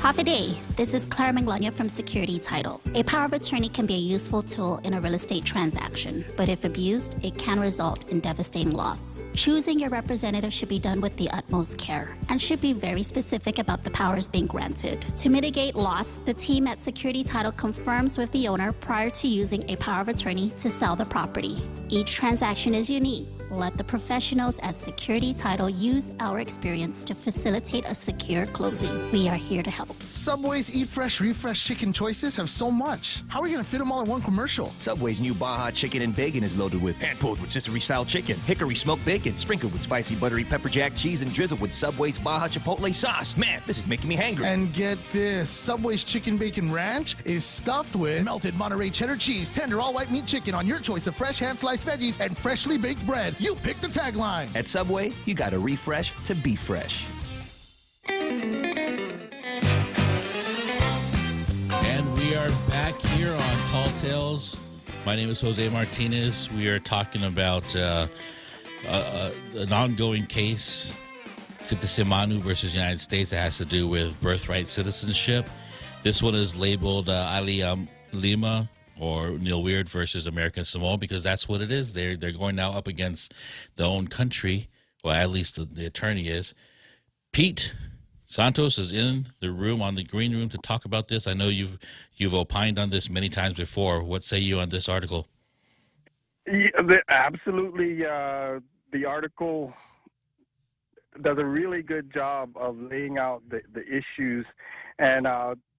Half a day. This is Clara Manglania from Security Title. A power of attorney can be a useful tool in a real estate transaction, but if abused, it can result in devastating loss. Choosing your representative should be done with the utmost care and should be very specific about the powers being granted. To mitigate loss, the team at Security Title confirms with the owner prior to using a power of attorney to sell the property. Each transaction is unique. Let the professionals at Security Title use our experience to facilitate a secure closing. We are here to help. Subway's Eat Fresh, Refresh chicken choices have so much. How are we going to fit them all in one commercial? Subway's new Baja Chicken and Bacon is loaded with hand-pulled rotisserie-style chicken, hickory smoked bacon, sprinkled with spicy buttery pepper jack cheese, and drizzled with Subway's Baja Chipotle sauce. Man, this is making me hangry. And get this, Subway's Chicken Bacon Ranch is stuffed with melted Monterey cheddar cheese, tender all-white meat chicken on your choice of fresh hand-sliced veggies and freshly baked bread. You pick the tagline. At Subway, you got to refresh to be fresh. And we are back here on Tall Tales. My name is Jose Martinez. We are talking about an ongoing case, Fitisimanu versus United States, that has to do with birthright citizenship. This one is labeled Ali Lima or Neil Weird versus American Samoa, because that's what it is. They're going now up against their own country, well, at least the attorney is. Pete Santos is in the room, on the green room, to talk about this. I know you've opined on this many times before. What say you on this article? Yeah, absolutely. The article does a really good job of laying out the issues. And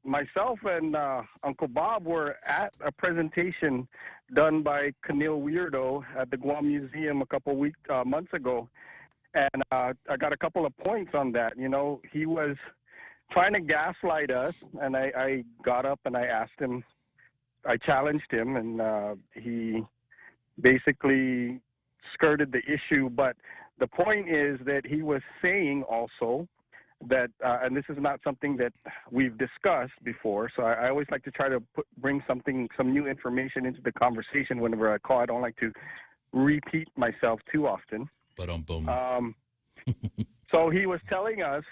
myself and Uncle Bob were at a presentation done by Camille Weirdo at the Guam Museum a couple months ago. And I got a couple of points on that. You know, he was trying to gaslight us, and I got up and I asked him, I challenged him, and he basically skirted the issue. But the point is that he was saying also that, and this is not something that we've discussed before, so I always like to try to bring some new information into the conversation whenever I call. I don't like to repeat myself too often. So he was telling us,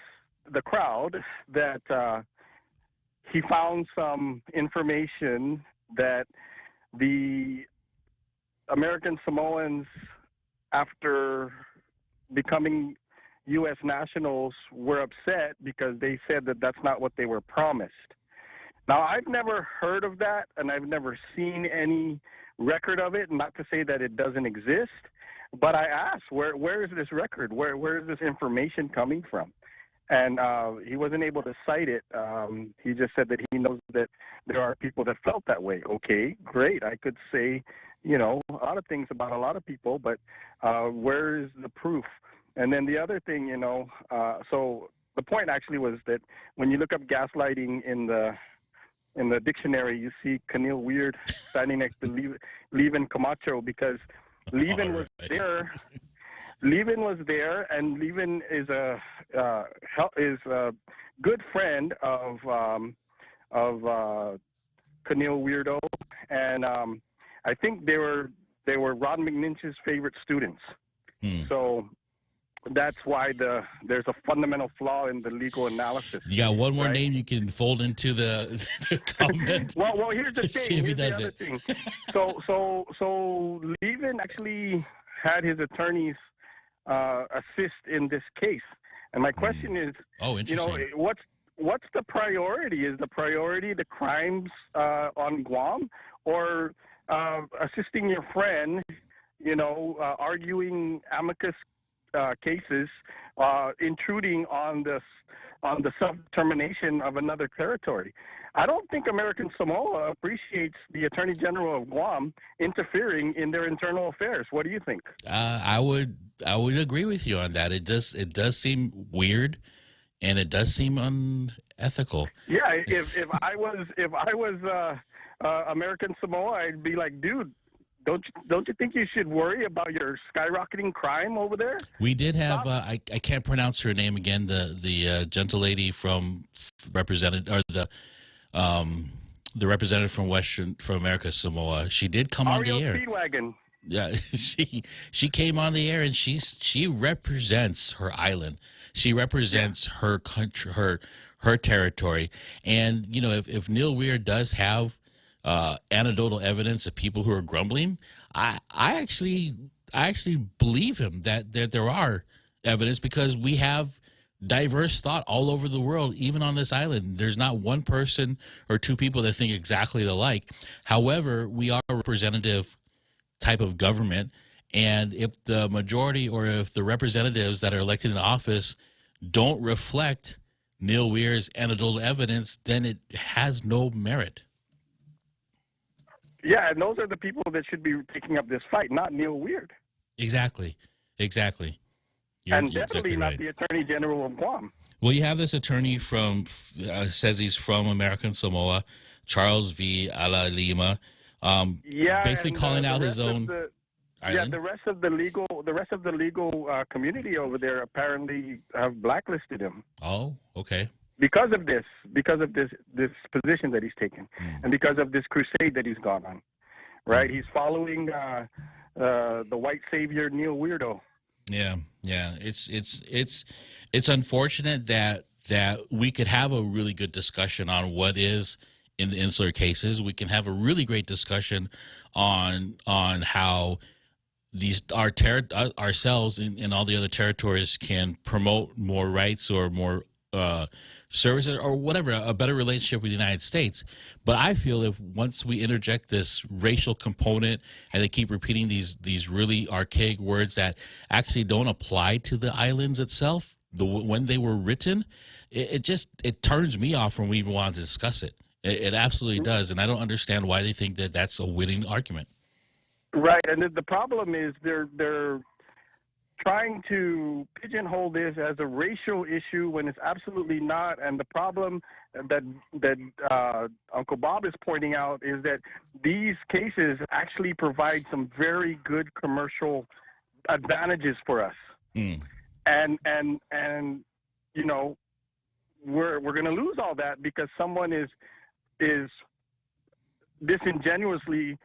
the crowd, that he found some information that the American Samoans, after becoming U.S. nationals were upset because they said that that's not what they were promised. Now, I've never heard of that, and I've never seen any record of it, not to say that it doesn't exist, but I asked, where is this record? Where is this information coming from? And he wasn't able to cite it. He just said that he knows that there are people that felt that way. Okay, great. I could say, a lot of things about a lot of people, but where is the proof? And then the other thing, so the point actually was that when you look up gaslighting in the dictionary, you see Keneal Weird standing next to Levin Camacho, because Levin was there. Levin was there, and Levin is a good friend of Keneal Weirdo, and I think they were Ron McNinch's favorite students. So that's why there's a fundamental flaw in the legal analysis. You got one more name you can fold into the comment. well, here's the thing. See if he does the other it. thing. So Levin actually had his attorneys assist in this case, and my question is, interesting. What's the priority? Is the priority the crimes on Guam, or assisting your friend, arguing amicus cases, intruding on the self-determination of another territory? I don't think American Samoa appreciates the Attorney General of Guam interfering in their internal affairs. What do you think? I would agree with you on that. It does seem weird, and it does seem unethical. Yeah, if I was American Samoa, I'd be like, dude, don't you think you should worry about your skyrocketing crime over there? We did have I can't pronounce her name again. The gentle lady from the representative from America Samoa. She did come on the air. Speedwagon. Yeah, she came on the air, and she represents her island. She represents her country, her territory. And if Neil Weir does have anecdotal evidence of people who are grumbling, I actually believe him that there are evidence, because we have diverse thought all over the world, even on this island. There's not one person or two people that think exactly alike. However, we are a representative type of government, and if the majority or if the representatives that are elected in office don't reflect Neil Weir's anecdotal evidence, then it has no merit. Yeah, and those are the people that should be taking up this fight, not Neil Weird. Exactly. You're definitely exactly not right. the Attorney General of Guam. Well, you have this attorney from says he's from American Samoa, Charles V. Ala Lima, basically calling out his own island. The rest of the legal community over there apparently have blacklisted him. Oh, okay. Because of this position that he's taken, and because of this crusade that he's gone on, right? He's following the white savior Neil Weirdo. Yeah. It's unfortunate that we could have a really good discussion on what is in the insular cases. We can have a really great discussion on how ourselves and all the other territories can promote more rights or more services or whatever, a better relationship with the United States. But I feel if once we interject this racial component and they keep repeating these really archaic words that actually don't apply to the islands itself, when they were written, it turns me off when we even want to discuss it. It absolutely does, and I don't understand why they think that that's a winning argument. Right, and the problem is they're trying to pigeonhole this as a racial issue when it's absolutely not. And the problem that Uncle Bob is pointing out is that these cases actually provide some very good commercial advantages for us. And we're going to lose all that because someone is disingenuously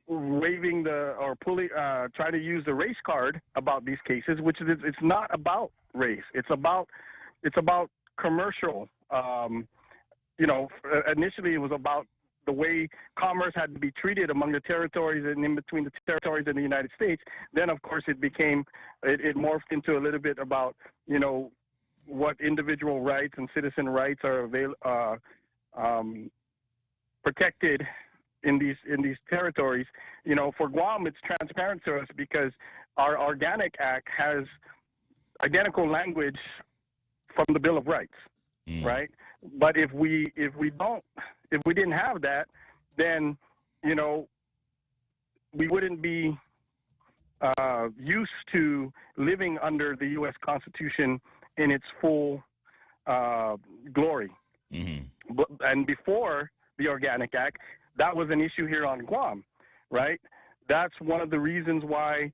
waving trying to use the race card about these cases, which is it's not about race. It's about commercial. Initially it was about the way commerce had to be treated among the territories and in between the territories and the United States, then of course it morphed into a little bit about, you know, what individual rights and citizen rights are protected in these territories. You know, for Guam, it's transparent to us because our Organic Act has identical language from the Bill of Rights, right? But if we didn't have that, then, you know, we wouldn't be used to living under the U.S. Constitution in its full glory. And before the Organic Act, that was an issue here on Guam, right? That's one of the reasons why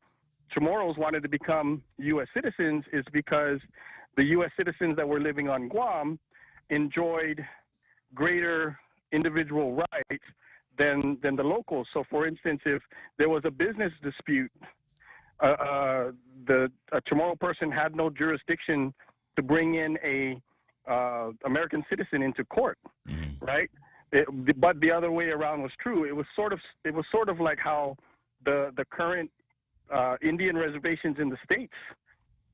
Chamorros wanted to become U.S. citizens, is because the U.S. citizens that were living on Guam enjoyed greater individual rights than the locals. So, for instance, if there was a business dispute, a Chamorro person had no jurisdiction to bring in a American citizen into court, right? But the other way around was true. It was sort of like how the current Indian reservations in the states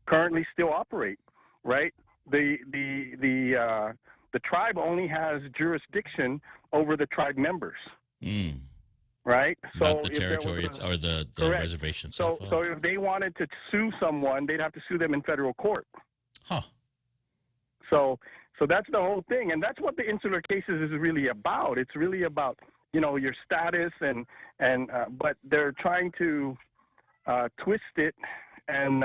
currently still operate, right? The tribe only has jurisdiction over the tribe members, right? Not the territory, or the reservation. So if they wanted to sue someone, they'd have to sue them in federal court. Huh. So that's the whole thing, and that's what the insular cases is really about. It's really about, you know, your status but they're trying to twist it and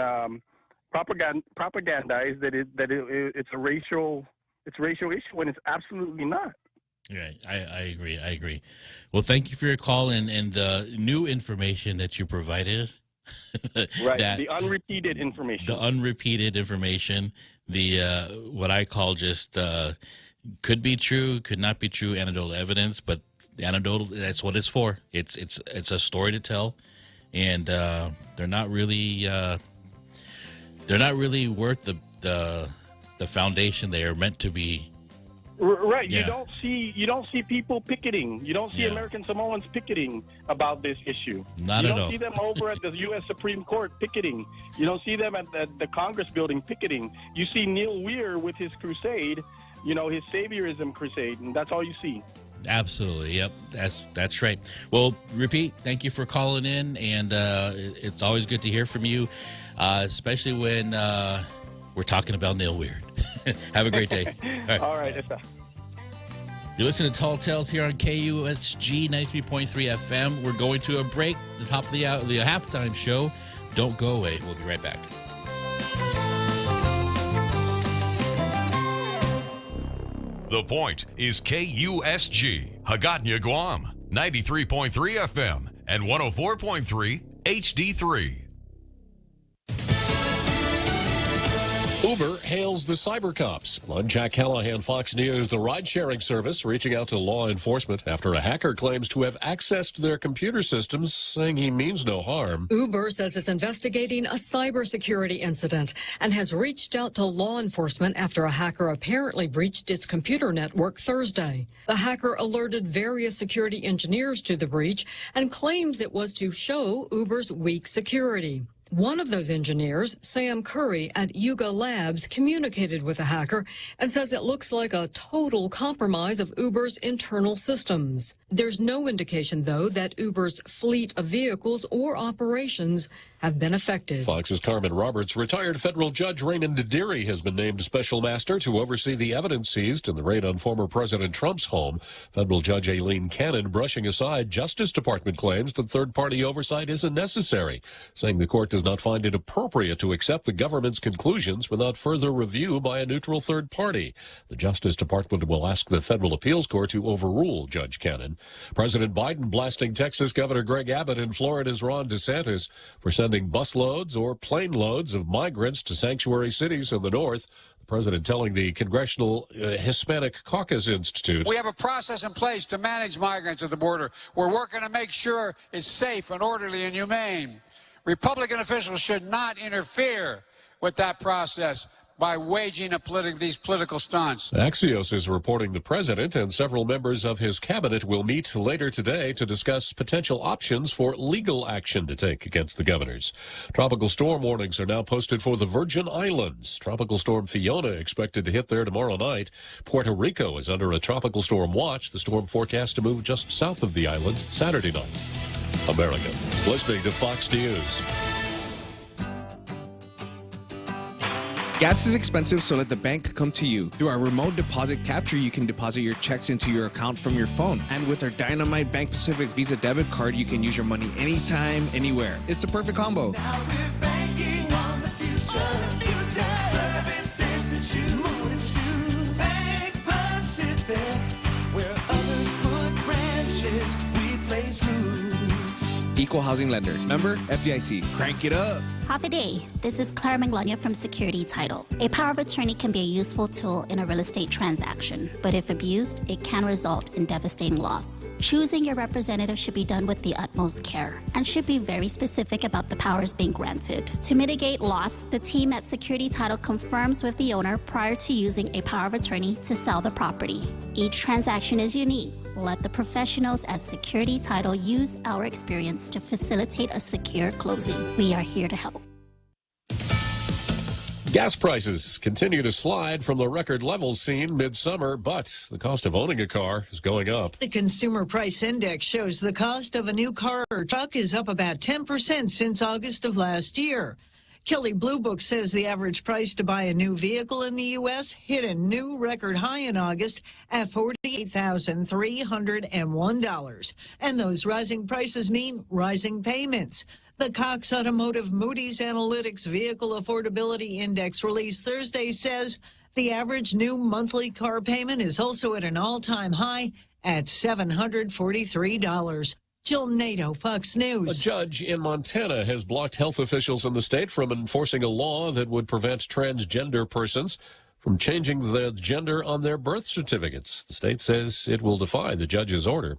propagandize that it's a racial issue when it's absolutely not. Right, I agree. Well, thank you for your call and the new information that you provided. Right, the unrepeated information. The unrepeated information. The what I call just could be true, could not be true anecdotal evidence, but anecdotal, that's what it's for. It's a story to tell, and they're not really worth the foundation they are meant to be. Right. Yeah. You don't see people picketing. You don't see American Samoans picketing about this issue. Not at all. You don't see them over at the U.S. Supreme Court picketing. You don't see them at the Congress building picketing. You see Neil Weir with his crusade, you know, his saviorism crusade, and that's all you see. Absolutely. Yep. That's right. Well, Repeat, thank you for calling in, and it's always good to hear from you, especially when we're talking about Neil Weir. Have a great day. All right. You're listening to Tall Tales here on KUSG 93.3 FM. We're going to a break, the top of the halftime show. Don't go away. We'll be right back. The Point is KUSG, Hagåtña, Guam, 93.3 FM and 104.3 HD3. Uber hails the cyber cops. I'm Jack Callahan, Fox News. The ride-sharing service reaching out to law enforcement after a hacker claims to have accessed their computer systems, saying he means no harm. Uber says it's investigating a cybersecurity incident and has reached out to law enforcement after a hacker apparently breached its computer network Thursday. The hacker alerted various security engineers to the breach and claims it was to show Uber's weak security. One of those engineers, Sam Curry at Yuga Labs, communicated with the hacker and says it looks like a total compromise of Uber's internal systems. There's no indication, though, that Uber's fleet of vehicles or operations have been affected. Fox's Carmen Roberts. Retired federal judge Raymond Deary has been named special master to oversee the evidence seized in the raid on former President Trump's home. Federal Judge Aileen Cannon brushing aside Justice Department claims that third-party oversight isn't necessary, saying the court does not find it appropriate to accept the government's conclusions without further review by a neutral third party. The Justice Department will ask the Federal Appeals Court to overrule Judge Cannon. President Biden blasting Texas Governor Greg Abbott and Florida's Ron DeSantis for sending busloads or plane loads of migrants to sanctuary cities in the north. The president telling the Congressional Hispanic Caucus Institute, "We have a process in place to manage migrants at the border. We're working to make sure it's safe and orderly and humane. Republican officials should not interfere with that process. by waging these political stunts. Axios is reporting the president and several members of his cabinet will meet later today to discuss potential options for legal action to take against the governors. Tropical storm warnings are now posted for the Virgin Islands. Tropical storm Fiona expected to hit there tomorrow night. Puerto Rico is under a tropical storm watch. The storm forecast to move just south of the island Saturday night. Americans listening to Fox News. Gas is expensive, so let the bank come to you. Through our remote deposit capture, you can deposit your checks into your account from your phone. And with our Dynamite Bank Pacific Visa debit card, you can use your money anytime, anywhere. It's the perfect combo. Now we're banking on the future. Services to choose. Bank Pacific, where others put branches, we place roots. Equal housing lender. Member FDIC. Crank it up. Half a day. This is Claire Manglona from Security Title. A power of attorney can be a useful tool in a real estate transaction, but if abused, it can result in devastating loss. Choosing your representative should be done with the utmost care and should be very specific about the powers being granted. To mitigate loss, the team at Security Title confirms with the owner prior to using a power of attorney to sell the property. Each transaction is unique. Let the professionals at Security Title use our experience to facilitate a secure closing. We are here to help. Gas prices continue to slide from the record levels seen midsummer, but the cost of owning a car is going up. The Consumer Price Index shows the cost of a new car or truck is up about 10% since August of last year. Kelley Blue Book says the average price to buy a new vehicle in the U.S. hit a new record high in August at $48,301. And those rising prices mean rising payments. The Cox Automotive Moody's Analytics Vehicle Affordability Index released Thursday says the average new monthly car payment is also at an all-time high at $743. Jill Nato, Fox News. A judge in Montana has blocked health officials in the state from enforcing a law that would prevent transgender persons from changing the gender on their birth certificates. The state says it will defy the judge's order.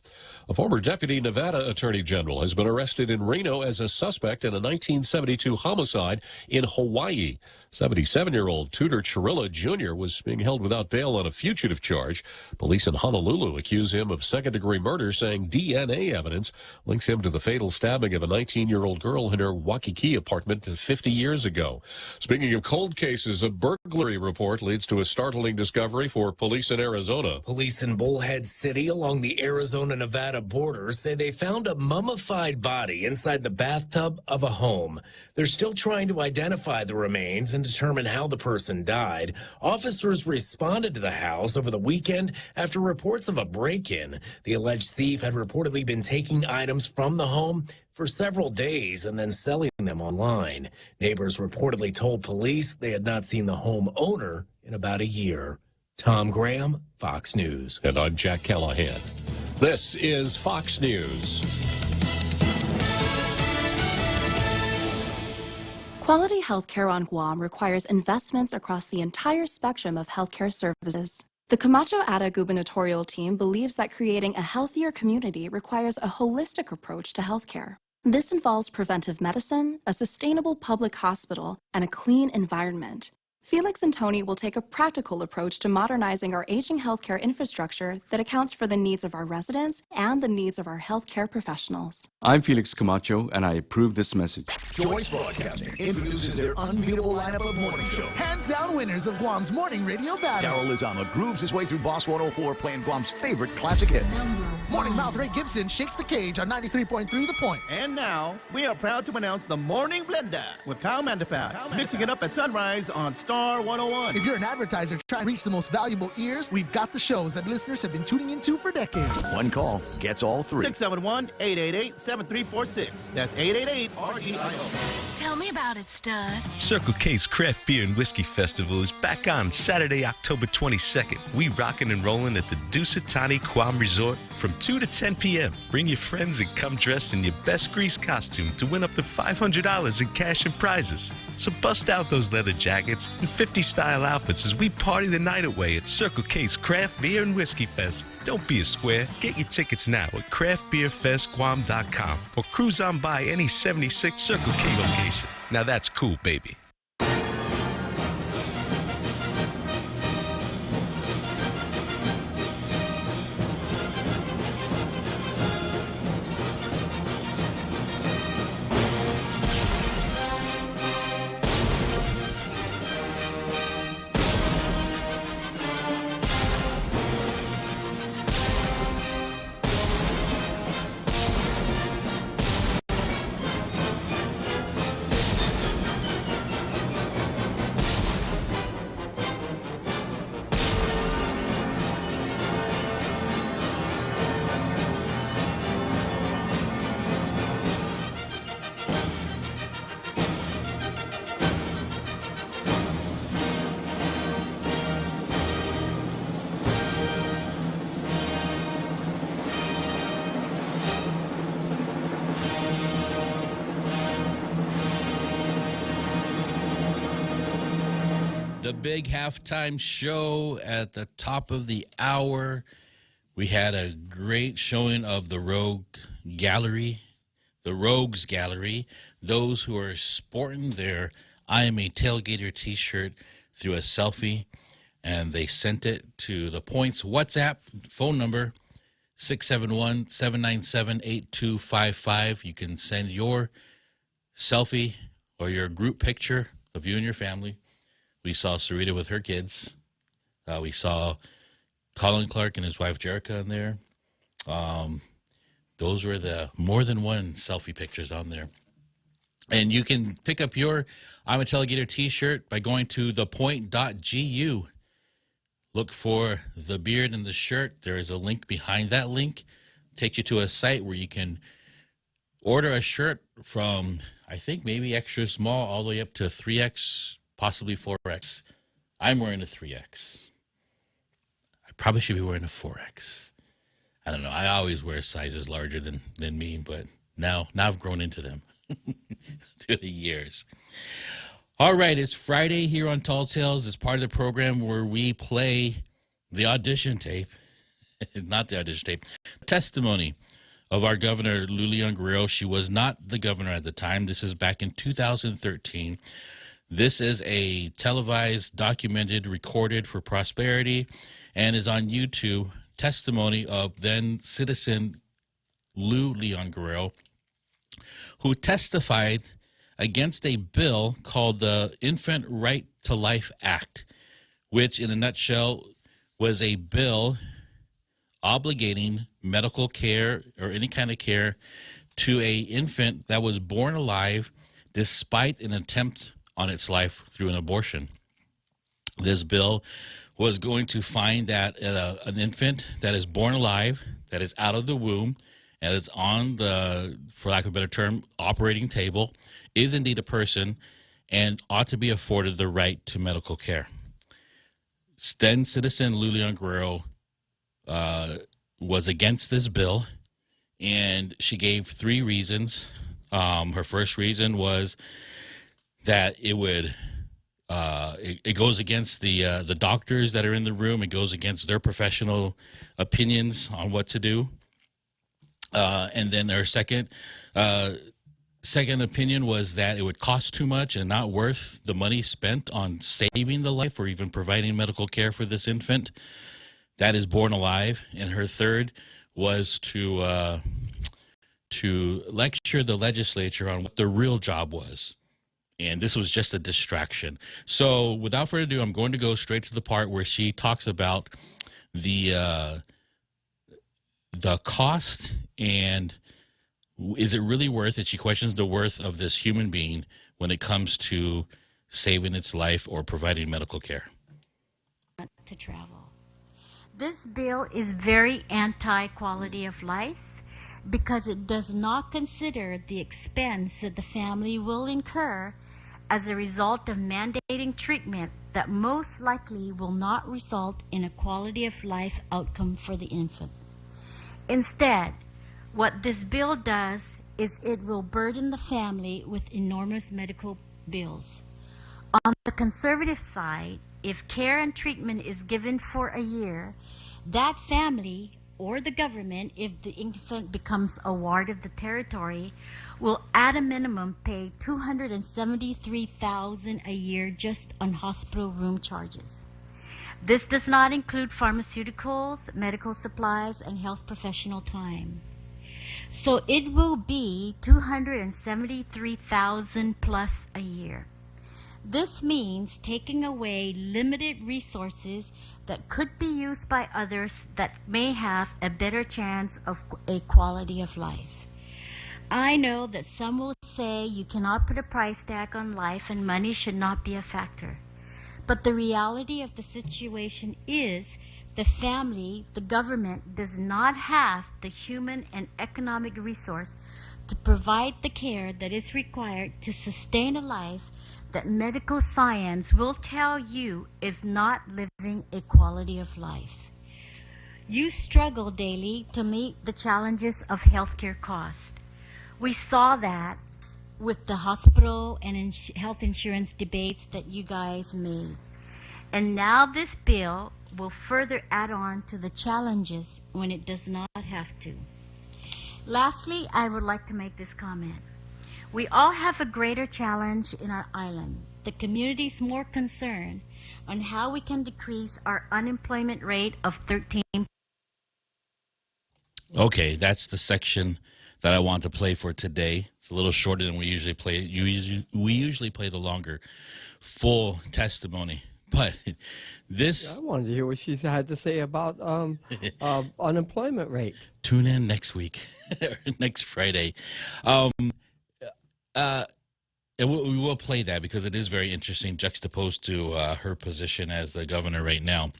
A former deputy Nevada attorney general has been arrested in Reno as a suspect in a 1972 homicide in Hawaii. 77-year-old Tudor Chirilla Jr. was being held without bail on a fugitive charge. Police in Honolulu accuse him of second-degree murder, saying DNA evidence links him to the fatal stabbing of a 19-year-old girl in her Waikiki apartment 50 years ago. Speaking of cold cases, a burglary report leads to a startling discovery for police in Arizona. Police in Bullhead City along the Arizona-Nevada border say they found a mummified body inside the bathtub of a home. They're still trying to identify the remains and determine how the person died. Officers responded to the house over the weekend after reports of a break-in. The alleged thief had reportedly been taking items from the home for several days and then selling them online. Neighbors reportedly told police they had not seen the home owner in about a year. Tom Graham, Fox News. And I'm Jack Callahan. This is Fox News. Quality healthcare on Guam requires investments across the entire spectrum of healthcare services. The Camacho Ada gubernatorial team believes that creating a healthier community requires a holistic approach to healthcare. This involves preventive medicine, a sustainable public hospital, and a clean environment. Felix and Tony will take a practical approach to modernizing our aging healthcare infrastructure that accounts for the needs of our residents and the needs of our healthcare professionals. I'm Felix Camacho, and I approve this message. Choice Broadcasting introduces their unbeatable lineup of morning show. Hands down winners of Guam's morning radio battle. Daryl Lizama grooves his way through Boss 104, playing Guam's favorite classic hits. Morning Mouth Ray Gibson shakes the cage on 93.3 The Point. And now, we are proud to announce the Morning Blender with Kyle Mandapat, mixing it up at sunrise on Star 101. If you're an advertiser trying to reach the most valuable ears, we've got the shows that listeners have been tuning into for decades. One call gets all three. 671-888-7346. That's 888-REIO. Tell me about it, stud. Circle K's Craft Beer and Whiskey Festival is back on Saturday, October 22nd. We rockin' and rollin' at the Dusatani Quam Resort from 2 to 10 p.m. Bring your friends and come dressed in your best grease costume to win up to $500 in cash and prizes. So bust out those leather jackets and 50-style outfits as we party the night away at Circle K's Craft Beer and Whiskey Fest. Don't be a square. Get your tickets now at craftbeerfestguam.com or cruise on by any 76 Circle K location. Now that's cool, baby. the big halftime show at the top of the hour. We had a great showing of the Rogues Gallery, those who are sporting their I Am a Tailgater t-shirt through a selfie, and they sent it to the Points WhatsApp phone number, 671-797-8255. You can send your selfie or your group picture of you and your family. We saw Sarita with her kids. We saw Colin Clark and his wife Jerica in there. Those were the more than one selfie pictures on there. And you can pick up your I'm a Tailgater t-shirt by going to thepoint.gu. Look for the beard and the shirt. There is a link behind that link. Takes you to a site where you can order a shirt from, I think, maybe extra small all the way up to 3X, possibly 4X. I'm wearing a 3X. I probably should be wearing a 4X. I don't know. I always wear sizes larger than me, but now I've grown into them through the years. All right, it's Friday here on Tall Tales. It's part of the program where we play the audition tape, not the audition tape, testimony of our governor, Lulian Guerrero. She was not the governor at the time. This is back in 2013. This is a televised, documented, recorded for prosperity, and is on YouTube. Testimony of then citizen Lou Leon Guerrero, who testified against a bill called the Infant Right to Life Act, which in a nutshell was a bill obligating medical care or any kind of care to a infant that was born alive despite an attempt on its life through an abortion. This bill was going to find that an infant that is born alive, that is out of the womb, and is on the, for lack of a better term, operating table, is indeed a person and ought to be afforded the right to medical care. Then citizen Lulian Guerrero was against this bill, and she gave 3 reasons. Her first reason was that it would it goes against the doctors that are in the room. It goes against their professional opinions on what to do. And then their second opinion was that it would cost too much and not worth the money spent on saving the life or even providing medical care for this infant that is born alive. And her third was to lecture the legislature on what their real job was. And this was just a distraction. So without further ado, I'm going to go straight to the part where she talks about the cost and is it really worth it? She questions the worth of this human being when it comes to saving its life or providing medical care. To travel. This bill is very anti-quality of life because it does not consider the expense that the family will incur as a result of mandating treatment that most likely will not result in a quality of life outcome for the infant. Instead, what this bill does is it will burden the family with enormous medical bills. On the conservative side, if care and treatment is given for a year, that family or the government, if the infant becomes a ward of the territory, will at a minimum pay $273,000 a year just on hospital room charges. This does not include pharmaceuticals, medical supplies, and health professional time. So it will be $273,000 plus a year. This means taking away limited resources that could be used by others that may have a better chance of a quality of life. I know that some will say you cannot put a price tag on life and money should not be a factor. But the reality of the situation is the family, the government, does not have the human and economic resource to provide the care that is required to sustain a life that medical science will tell you is not living a quality of life. You struggle daily to meet the challenges of healthcare costs. We saw that with the hospital and health insurance debates that you guys made. And now this bill will further add on to the challenges when it does not have to. Lastly, I would like to make this comment. We all have a greater challenge in our island. The community's more concerned on how we can decrease our unemployment rate of 13. Okay, that's the section that I want to play for today. It's a little shorter than we usually play. We usually play the longer, full testimony. But this... I wanted to hear what she had to say about unemployment rate. Tune in next week, next Friday. And we will play that because it is very interesting, juxtaposed to her position as the governor right now.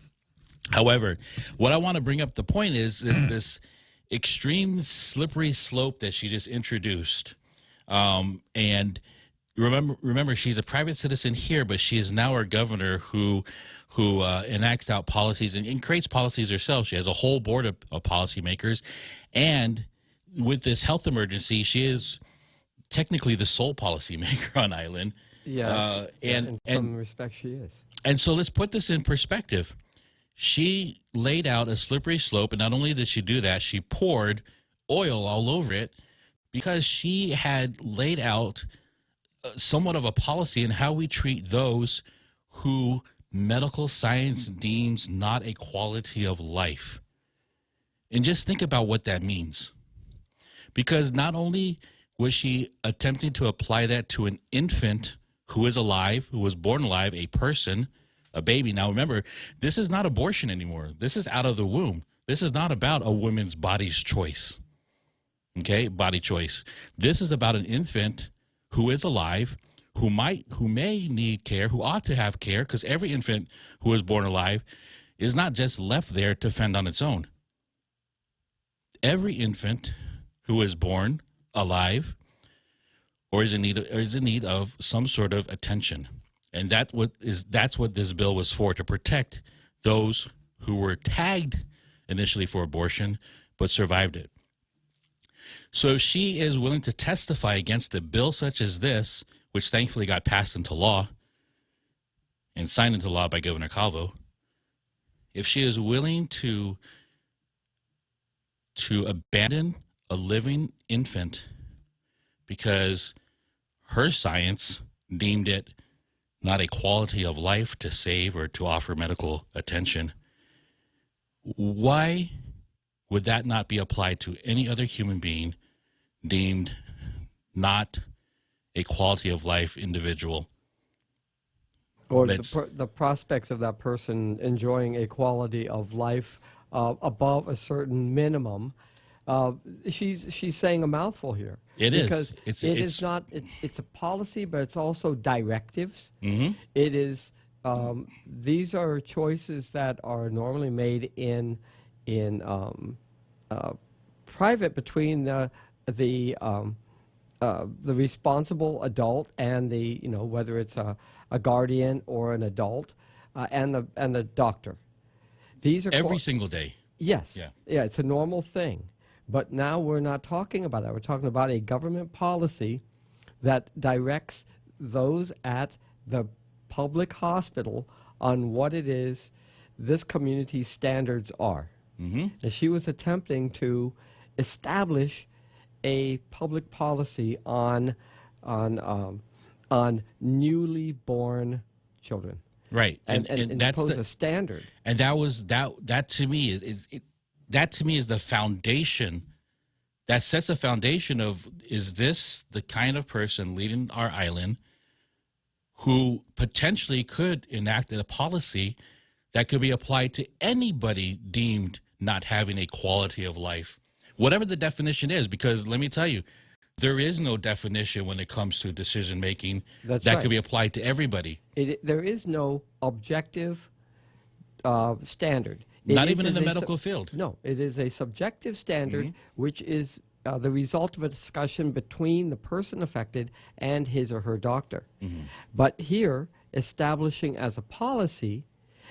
However, what I want to bring up the point is this extreme slippery slope that she just introduced. And remember, she's a private citizen here, but she is now our governor who enacts out policies and creates policies herself. She has a whole board of policymakers. And with this health emergency, she is technically the sole policymaker on island. Yeah, in some respects she is. And so let's put this in perspective. She laid out a slippery slope, and not only did she do that, she poured oil all over it because she had laid out somewhat of a policy in how we treat those who medical science deems not a quality of life. And just think about what that means. Because not only was she attempting to apply that to an infant who is alive, who was born alive, a person, a baby. Now, remember, this is not abortion anymore. This is out of the womb. This is not about a woman's body's choice. Okay, body choice. This is about an infant who is alive, who may need care, who ought to have care, because every infant who is born alive is not just left there to fend on its own. Every infant who is born alive or is in need of some sort of attention. And that's what this bill was for, to protect those who were tagged initially for abortion but survived it. So if she is willing to testify against a bill such as this, which thankfully got passed into law and signed into law by Governor Calvo, if she is willing to abandon a living infant because her science deemed it not a quality of life to save or to offer medical attention, why would that not be applied to any other human being deemed not a quality of life individual? Or the prospects of that person enjoying a quality of life above a certain minimum. She's saying a mouthful here. It is. Because it's a policy, but it's also directives. Mm-hmm. It is, these are choices that are normally made in private between the responsible adult and whether it's a guardian or an adult and the doctor. These are every single day. Yes. Yeah, it's a normal thing. But now we're not talking about that. We're talking about a government policy that directs those at the public hospital on what it is this community's standards are. Mm-hmm. And she was attempting to establish a public policy on newly born children. Right, and that's impose a standard. And that to me is the foundation. That sets a foundation of, is this the kind of person leading our island who potentially could enact a policy that could be applied to anybody deemed not having a quality of life, whatever the definition is? Because let me tell you, there is no definition when it comes to decision making that right. could be applied to everybody. There is no objective standard. Not even in the medical field. No, it is a subjective standard, which is the result of a discussion between the person affected and his or her doctor. But here, establishing as a policy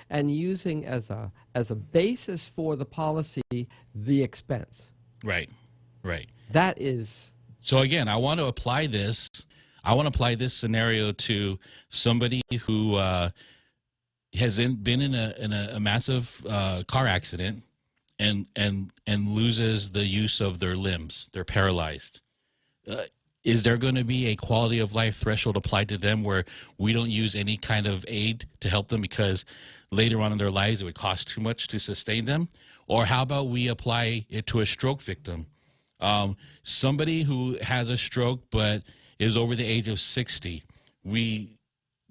and using as a basis for the policy the expense. Right. That is... So again, I want to apply this scenario to somebody who been in a massive car accident and loses the use of their limbs. They're paralyzed. Is there going to be a quality of life threshold applied to them where we don't use any kind of aid to help them because later on in their lives it would cost too much to sustain them? Or how about we apply it to a stroke victim? Somebody who has a stroke but is over the age of 60, we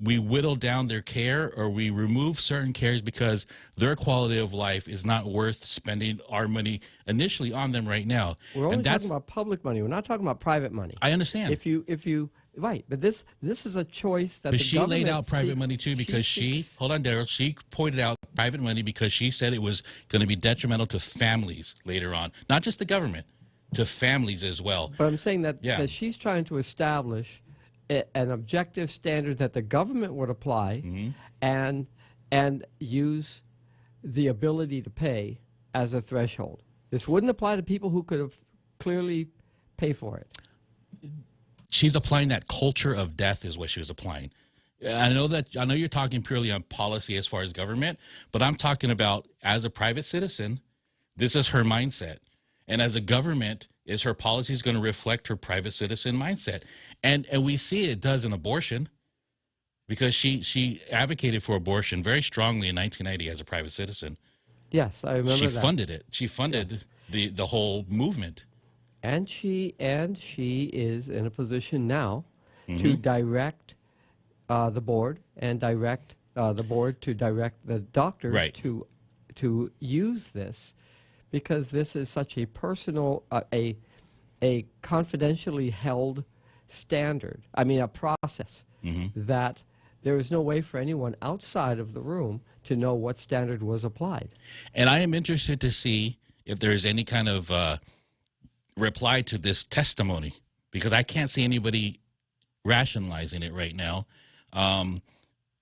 whittle down their care, or we remove certain cares because their quality of life is not worth spending our money initially on them right now. We're only talking about public money. We're not talking about private money. I understand. If you right, but this is a choice that but the she government laid out private seeks, money too because she hold on, Daryl. She pointed out private money because she said it was going to be detrimental to families later on, not just the government, to families as well. But I'm saying that she's trying to establish an objective standard that the government would apply and use the ability to pay as a threshold. This wouldn't apply to people who could have clearly paid for it. She's applying that culture of death is what she was applying. I know you're talking purely on policy as far as government, but I'm talking about as a private citizen, this is her mindset. And as a government, is her policies going to reflect her private citizen mindset? And we see it does in abortion, because she advocated for abortion very strongly in 1990 as a private citizen. Yes, I remember she that. funded it. She funded the whole movement. And she is in a position now to direct the board and direct the board to direct the doctors to use this, because this is such a personal, a confidentially held standard. I mean, a process that there is no way for anyone outside of the room to know what standard was applied. And I am interested to see if there is any kind of reply to this testimony, because I can't see anybody rationalizing it right now.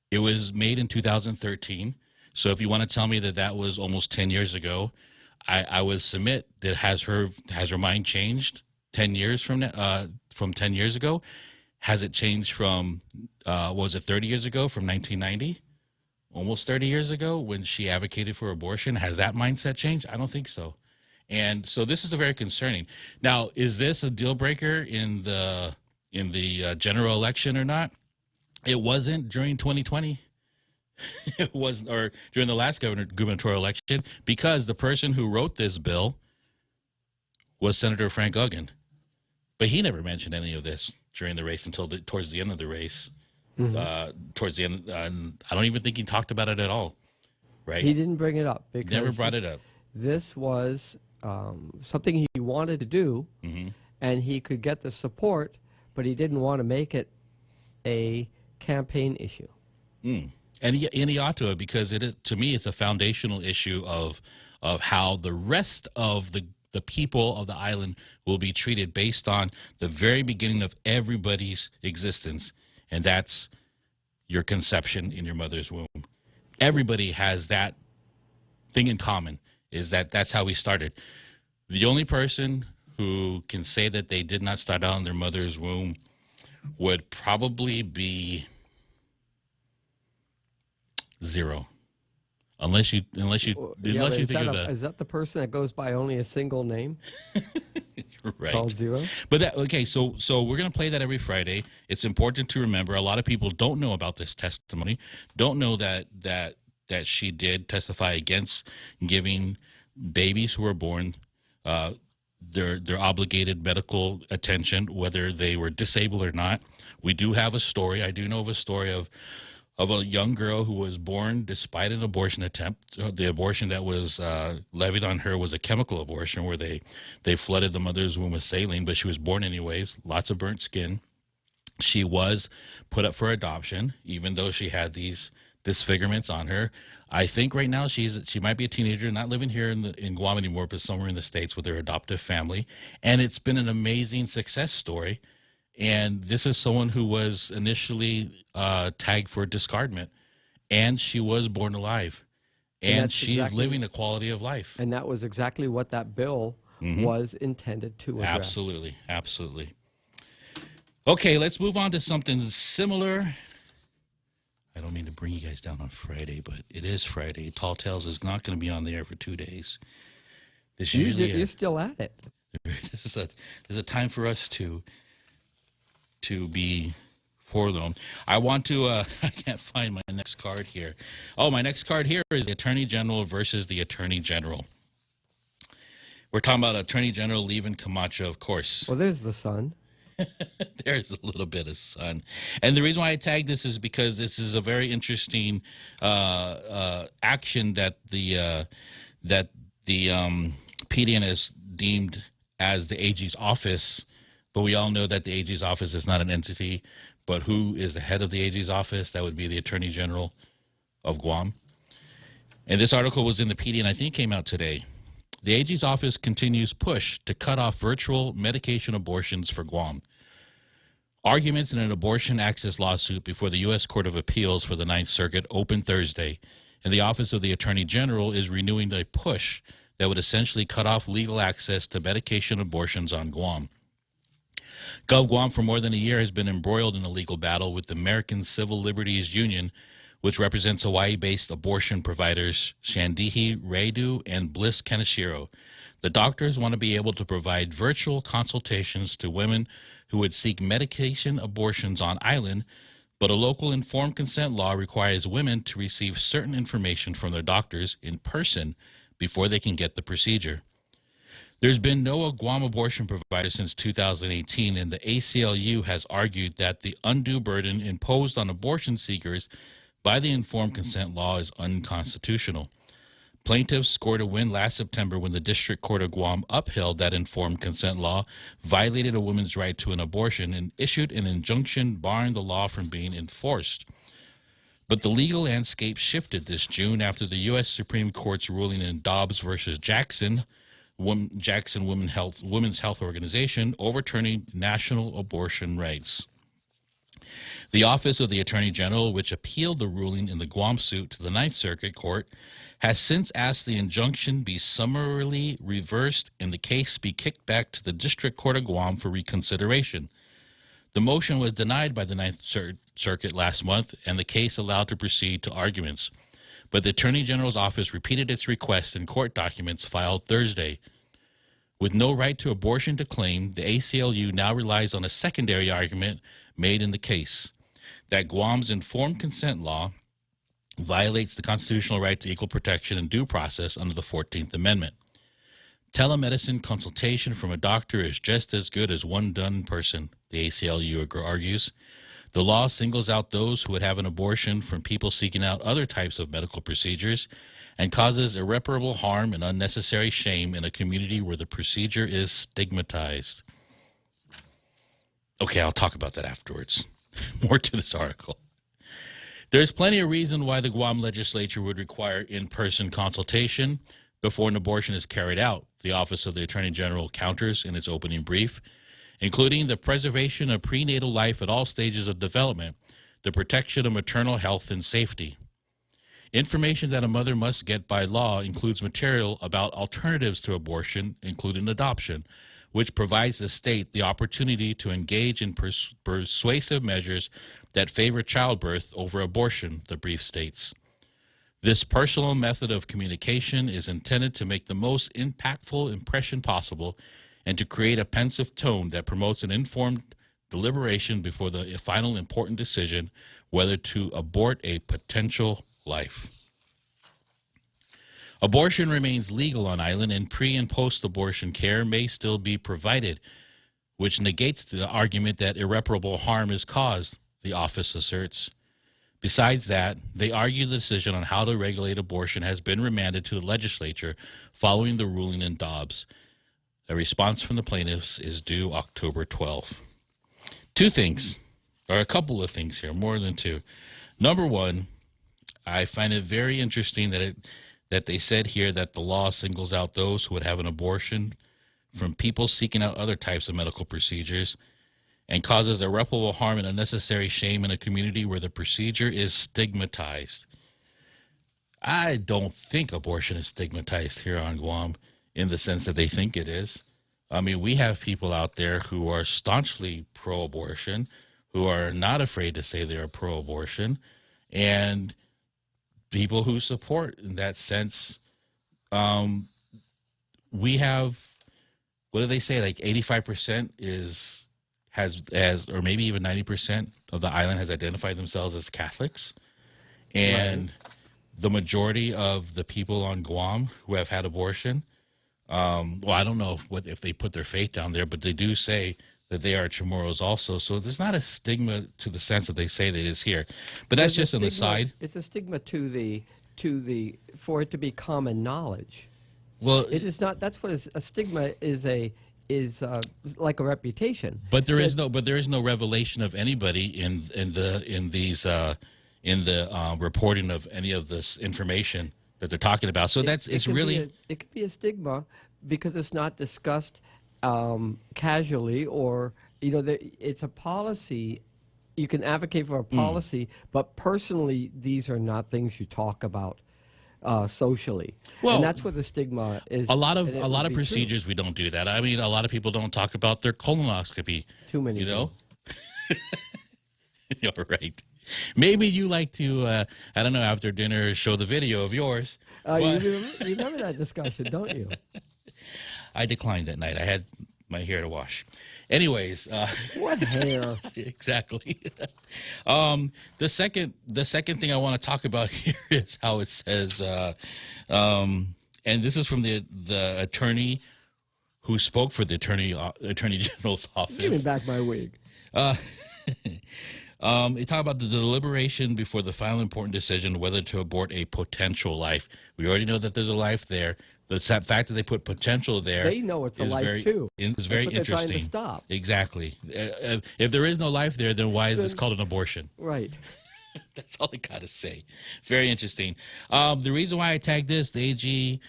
It was made in 2013. So if you want to tell me that was almost 10 years ago, I would submit that has her mind changed 10 years from 10 years ago? Has it changed from, was it 30 years ago, from 1990? Almost 30 years ago when she advocated for abortion? Has that mindset changed? I don't think so. And so this is very concerning. Now, is this a deal breaker in the general election or not? It wasn't during 2020. It was, or during the last gubernatorial election, because the person who wrote this bill was Senator Frank Uggan. But he never mentioned any of this during the race until towards the end of the race. Towards the end, I don't even think he talked about it at all. Right? He didn't bring it up because never brought it up. This was something he wanted to do, and he could get the support, but he didn't want to make it a campaign issue. And he ought to, because it is, to me, it's a foundational issue of how the rest of the people of the island will be treated based on the very beginning of everybody's existence, and that's your conception in your mother's womb. Everybody has that thing in common, is that's how we started. The only person who can say that they did not start out in their mother's womb would probably be zero, unless you think of is that the person that goes by only a single name? Right. Called zero. But okay, so we're going to play that every Friday. It's important to remember. A lot of people don't know about this testimony, don't know that she did testify against giving babies who were born their obligated medical attention, whether they were disabled or not. We do have a story. I do know of a story of a young girl who was born despite an abortion attempt. The abortion that was levied on her was a chemical abortion where they flooded the mother's womb with saline, but she was born anyways, lots of burnt skin. She was put up for adoption, even though she had these disfigurements on her. I think right now she might be a teenager, not living here in Guam anymore, but somewhere in the States with her adoptive family. And it's been an amazing success story. And this is someone who was initially tagged for discardment, and she was born alive, and she's living a quality of life. And that was exactly what that bill was intended to address. Absolutely, absolutely. Okay, let's move on to something similar. I don't mean to bring you guys down on Friday, but it is Friday. Tall Tales is not going to be on the air for 2 days. This You're still at it. This is a time for us to be forlorn. I want to. I can't find my next card here. Oh, my next card here is the Attorney General versus the Attorney General. We're talking about Attorney General Levin Camacho, of course. Well, there's the sun. There's a little bit of sun. And the reason why I tagged this is because this is a very interesting action that the PDN has deemed as the AG's office. But we all know that the AG's office is not an entity. But who is the head of the AG's office? That would be the Attorney General of Guam. And this article was in the PDN, I think it came out today. The AG's office continues push to cut off virtual medication abortions for Guam. Arguments in an abortion access lawsuit before the U.S. Court of Appeals for the Ninth Circuit opened Thursday, and the Office of the Attorney General is renewing a push that would essentially cut off legal access to medication abortions on Guam. Gov Guam for more than a year has been embroiled in a legal battle with the American Civil Liberties Union, which represents Hawaii-based abortion providers Shandihi Raidu and Bliss Kaneshiro. The doctors want to be able to provide virtual consultations to women who would seek medication abortions on island, but a local informed consent law requires women to receive certain information from their doctors in person before they can get the procedure. There's been no Guam abortion provider since 2018, and the ACLU has argued that the undue burden imposed on abortion seekers by the informed consent law is unconstitutional. Plaintiffs scored a win last September when the District Court of Guam upheld that informed consent law violated a woman's right to an abortion and issued an injunction barring the law from being enforced. But the legal landscape shifted this June after the U.S. Supreme Court's ruling in Dobbs versus Jackson Women's Health Organization, overturning national abortion rights. The Office of the Attorney General, which appealed the ruling in the Guam suit to the Ninth Circuit Court, has since asked the injunction be summarily reversed and the case be kicked back to the District Court of Guam for reconsideration. The motion was denied by the Ninth Circuit last month, and the case allowed to proceed to arguments. But the Attorney General's office repeated its request in court documents filed Thursday. With no right to abortion to claim, the ACLU now relies on a secondary argument made in the case, that Guam's informed consent law violates the constitutional right to equal protection and due process under the 14th Amendment. Telemedicine consultation from a doctor is just as good as one done in person, the ACLU argues. The law singles out those who would have an abortion from people seeking out other types of medical procedures and causes irreparable harm and unnecessary shame in a community where the procedure is stigmatized. Okay, I'll talk about that afterwards. More to this article. There's plenty of reason why the Guam legislature would require in-person consultation before an abortion is carried out, the Office of the Attorney General counters in its opening brief, including the preservation of prenatal life at all stages of development, the protection of maternal health and safety. Information that a mother must get by law includes material about alternatives to abortion, including adoption, which provides the state the opportunity to engage in persuasive measures that favor childbirth over abortion, the brief states. This personal method of communication is intended to make the most impactful impression possible and to create a pensive tone that promotes an informed deliberation before the final important decision whether to abort a potential life. Abortion remains legal on island, and pre- and post-abortion care may still be provided, which negates the argument that irreparable harm is caused, the office asserts. Besides that, they argue the decision on how to regulate abortion has been remanded to the legislature following the ruling in Dobbs. A response from the plaintiffs is due October 12th. Two things, or a couple of things here, more than two. Number one, I find it very interesting that they said here that the law singles out those who would have an abortion from people seeking out other types of medical procedures and causes irreparable harm and unnecessary shame in a community where the procedure is stigmatized. I don't think abortion is stigmatized here on Guam in the sense that they think it is. I mean, we have people out there who are staunchly pro-abortion, who are not afraid to say they are pro-abortion, and people who support in that sense. We have, what do they say, like 85% has or maybe even 90% of the island has identified themselves as Catholics, and the majority of the people on Guam who have had abortion, well, I don't know if they put their faith down there, but they do say that they are Chamorros also. So there's not a stigma to the sense that they say that it is here, but that's just an aside. It's a stigma for it to be common knowledge. Well, it is not. That's what a stigma is. Is like a reputation. But there is no revelation of anybody in the reporting of any of this information that they're talking about. So it could be a stigma because it's not discussed casually, or it's a policy. You can advocate for a policy, but personally, these are not things you talk about socially. Well, and that's what the stigma is. A lot of procedures we don't do that. I mean, a lot of people don't talk about their colonoscopy. Too many, You're right. Maybe you like to, I don't know, after dinner, show the video of yours. You remember that discussion, don't you? I declined that night. I had my hair to wash. Anyways, what hair? Exactly. The second thing I want to talk about here is how it says, and this is from the attorney who spoke for the attorney general's office. Give me back my wig. They talk about the deliberation before the final important decision whether to abort a potential life. We already know that there's a life there. The fact that they put potential there, they know it's a life too. It's very what interesting. They're trying to stop. Exactly. If there is no life there, then why is this called an abortion? Right. That's all I got to say. Very interesting. The reason why I tagged this, the AG,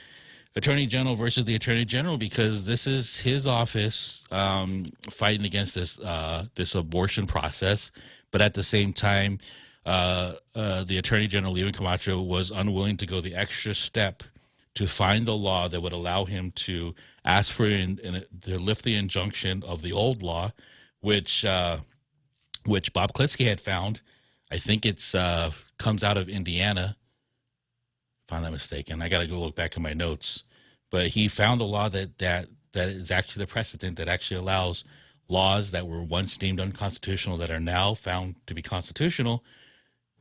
Attorney General versus the Attorney General, because this is his office fighting against this abortion process, but at the same time, the Attorney General, Leo Camacho, was unwilling to go the extra step to find a law that would allow him to ask for to lift the injunction of the old law, which Bob Klitzkie had found. I think it's comes out of Indiana, if I'm not mistaken. I got to go look back in my notes. But he found a law that is actually the precedent that actually allows laws that were once deemed unconstitutional that are now found to be constitutional,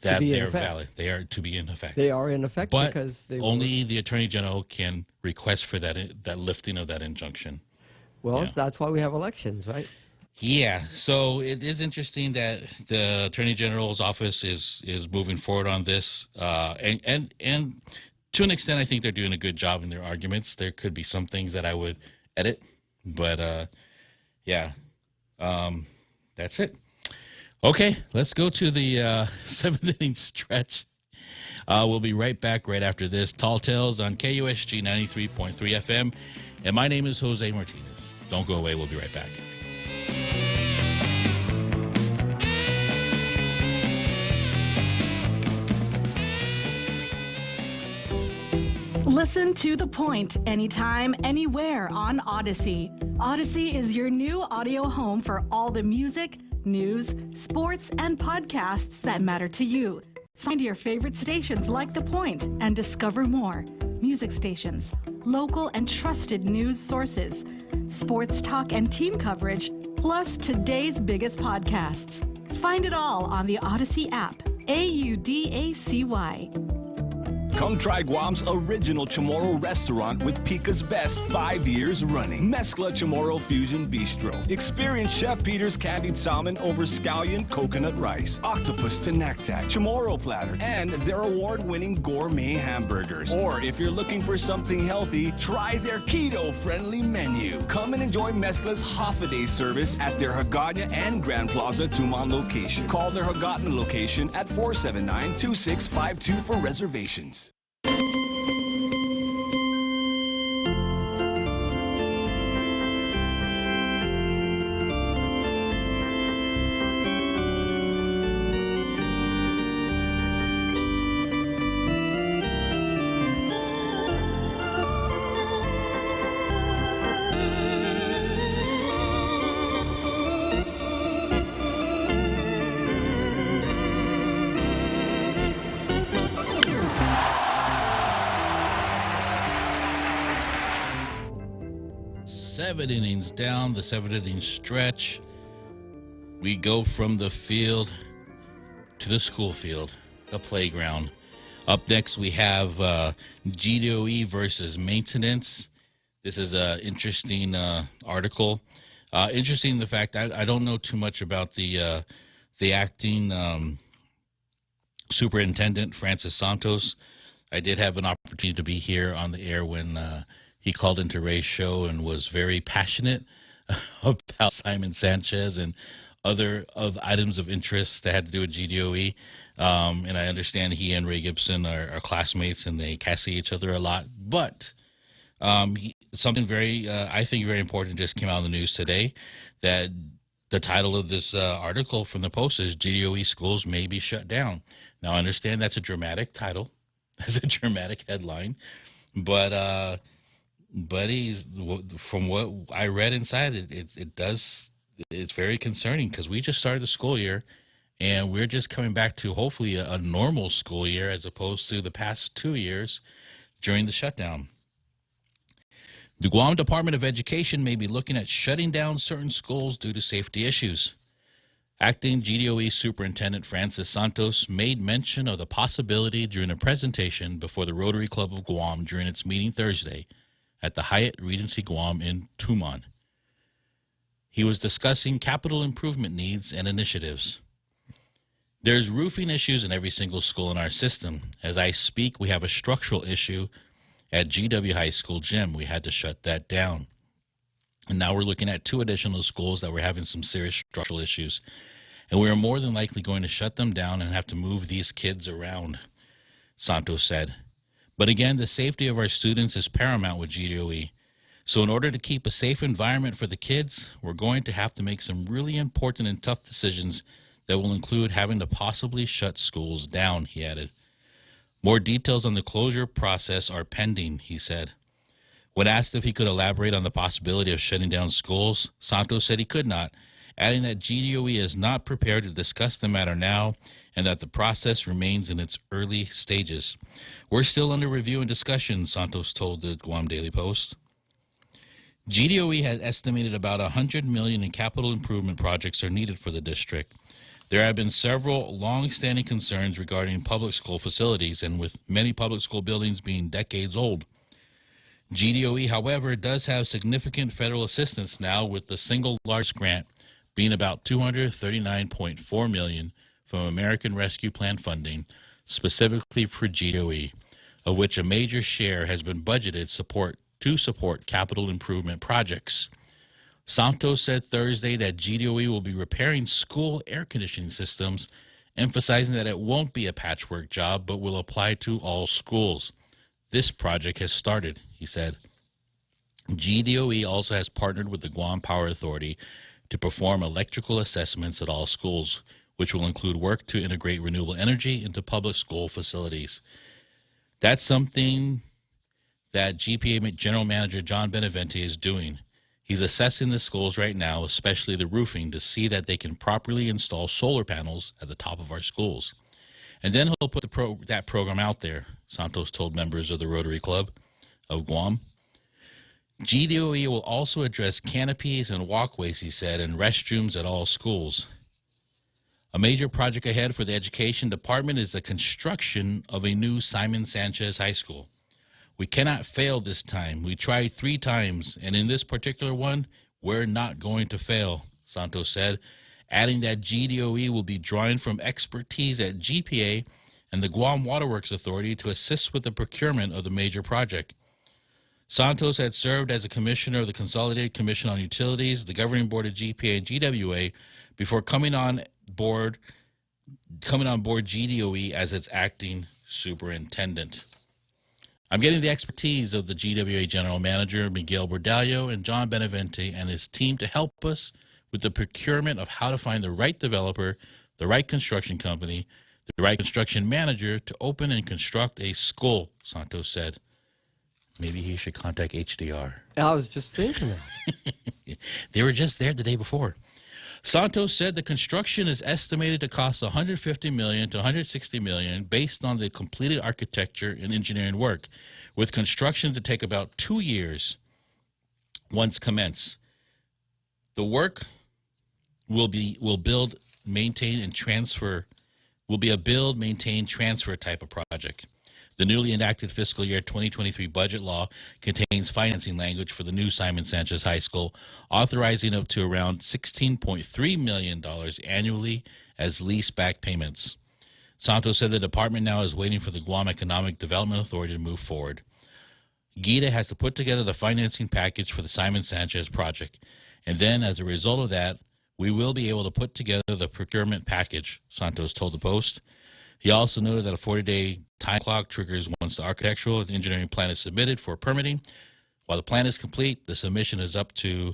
that they are valid. They are to be in effect. They are in effect, but because only the Attorney General can request for that lifting of that injunction. Well, that's why we have elections, right? Yeah. So it is interesting that the Attorney General's office is moving forward on this, and to an extent, I think they're doing a good job in their arguments. There could be some things that I would edit, but that's it. Okay, let's go to the seventh inning stretch. We'll be right back right after this. Tall Tales on KUSG 93.3 FM. And my name is Jose Martinez. Don't go away. We'll be right back. Listen to The Point anytime, anywhere on Odyssey. Odyssey is your new audio home for all the music, news, sports, and podcasts that matter to you. Find your favorite stations like The Point and discover more. Music stations, local and trusted news sources, sports talk and team coverage, plus today's biggest podcasts. Find it all on the Odyssey app. AUDACY. Come try Guam's original Chamorro restaurant with Pica's Best 5 years running. Mezcla Chamorro Fusion Bistro. Experience Chef Peter's candied salmon over scallion coconut rice, octopus to naktak, Chamorro platter, and their award-winning gourmet hamburgers. Or if you're looking for something healthy, try their keto-friendly menu. Come and enjoy Mezcla's half-a-day service at their Hagåtña and Grand Plaza Tuman location. Call their Hagåtña location at 479-2652 for reservations. 7 innings down, the 7th-inning stretch. We go from the field to the school field, the playground. Up next, we have GDOE versus maintenance. This is an interesting article. Interesting, the fact I don't know too much about the acting superintendent, Francis Santos. I did have an opportunity to be here on the air when he called into Ray's show and was very passionate about Simon Sanchez and other items of interest that had to do with GDOE. And I understand he and Ray Gibson are classmates and they see each other a lot. But something very, I think, very important just came out in the news today, that the title of this article from the Post is GDOE schools may be shut down. Now, I understand that's a dramatic title. That's a dramatic headline. But from what I read inside, it's very concerning because we just started the school year and we're just coming back to hopefully a normal school year as opposed to the past 2 years during the shutdown. The Guam Department of Education may be looking at shutting down certain schools due to safety issues. Acting GDOE Superintendent Francis Santos made mention of the possibility during a presentation before the Rotary Club of Guam during its meeting Thursday at the Hyatt Regency Guam in Tumon. He was discussing capital improvement needs and initiatives. There's roofing issues in every single school in our system. As I speak, we have a structural issue at GW High School gym. We had to shut that down. And now we're looking at 2 additional schools that were having some serious structural issues. And we are more than likely going to shut them down and have to move these kids around, Santos said. But again, the safety of our students is paramount with GDOE. So in order to keep a safe environment for the kids, we're going to have to make some really important and tough decisions that will include having to possibly shut schools down, he added. More details on the closure process are pending, he said. When asked if he could elaborate on the possibility of shutting down schools, Santos said he could not, adding that GDOE is not prepared to discuss the matter now and that the process remains in its early stages. We're still under review and discussion, Santos told the Guam Daily Post. GDOE had estimated about $100 million in capital improvement projects are needed for the district. There have been several long-standing concerns regarding public school facilities, and with many public school buildings being decades old. GDOE, however, does have significant federal assistance now, with the single largest grant being about $239.4 million from American Rescue Plan funding, specifically for GDOE, of which a major share has been budgeted to support capital improvement projects. Santos said Thursday that GDOE will be repairing school air conditioning systems, emphasizing that it won't be a patchwork job but will apply to all schools. This project has started, he said. GDOE also has partnered with the Guam Power Authority to perform electrical assessments at all schools, which will include work to integrate renewable energy into public school facilities. That's something that GPA General Manager John Benevente is doing. He's assessing the schools right now, especially the roofing, to see that they can properly install solar panels at the top of our schools. And then he'll put that program out there, Santos told members of the Rotary Club of Guam. GDOE will also address canopies and walkways, he said, and restrooms at all schools. A major project ahead for the Education Department is the construction of a new Simon Sanchez High School. We cannot fail this time. We tried 3 times, and in this particular one, we're not going to fail, Santos said, adding that GDOE will be drawing from expertise at GPA and the Guam Waterworks Authority to assist with the procurement of the major project. Santos had served as a commissioner of the Consolidated Commission on Utilities, the governing board of GPA and GWA, before coming on board GDOE as its acting superintendent. I'm getting the expertise of the GWA General Manager, Miguel Bordallo, and John Benevente and his team to help us with the procurement of how to find the right developer, the right construction company, the right construction manager to open and construct a school, Santos said. Maybe he should contact HDR. I was just thinking that. They were just there the day before. Santos said the construction is estimated to cost $150 million to $160 million based on the completed architecture and engineering work, with construction to take about 2 years. once commenced. The work will be a build, maintain, transfer type of project. The newly enacted fiscal year 2023 budget law contains financing language for the new Simon Sanchez High School, authorizing up to around $16.3 million annually as lease-back payments. Santos said the department now is waiting for the Guam Economic Development Authority to move forward. GIDA has to put together the financing package for the Simon Sanchez project, and then as a result of that, we will be able to put together the procurement package, Santos told the Post. He also noted that a 40-day time clock triggers once the architectural and engineering plan is submitted for permitting. While the plan is complete, the submission is up to,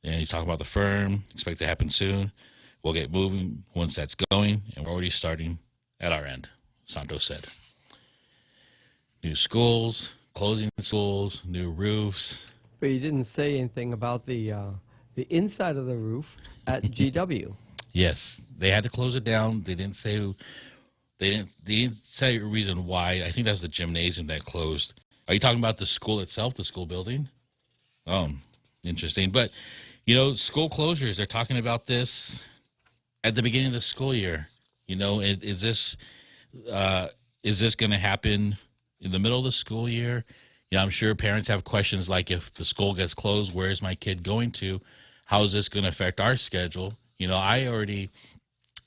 and he's talking about the firm, expect to happen soon. We'll get moving once that's going, and we're already starting at our end, Santos said. New schools, closing schools, new roofs. But you didn't say anything about the inside of the roof at GW. Yes, they had to close it down. They didn't say they didn't say a reason why. I think that's the gymnasium that closed. Are you talking about the school itself, the school building? Oh, interesting. But you know, school closures. They're talking about this at the beginning of the school year. You know, is this going to happen in the middle of the school year? You know, I'm sure parents have questions like, if the school gets closed, where is my kid going to? How is this going to affect our schedule? You know,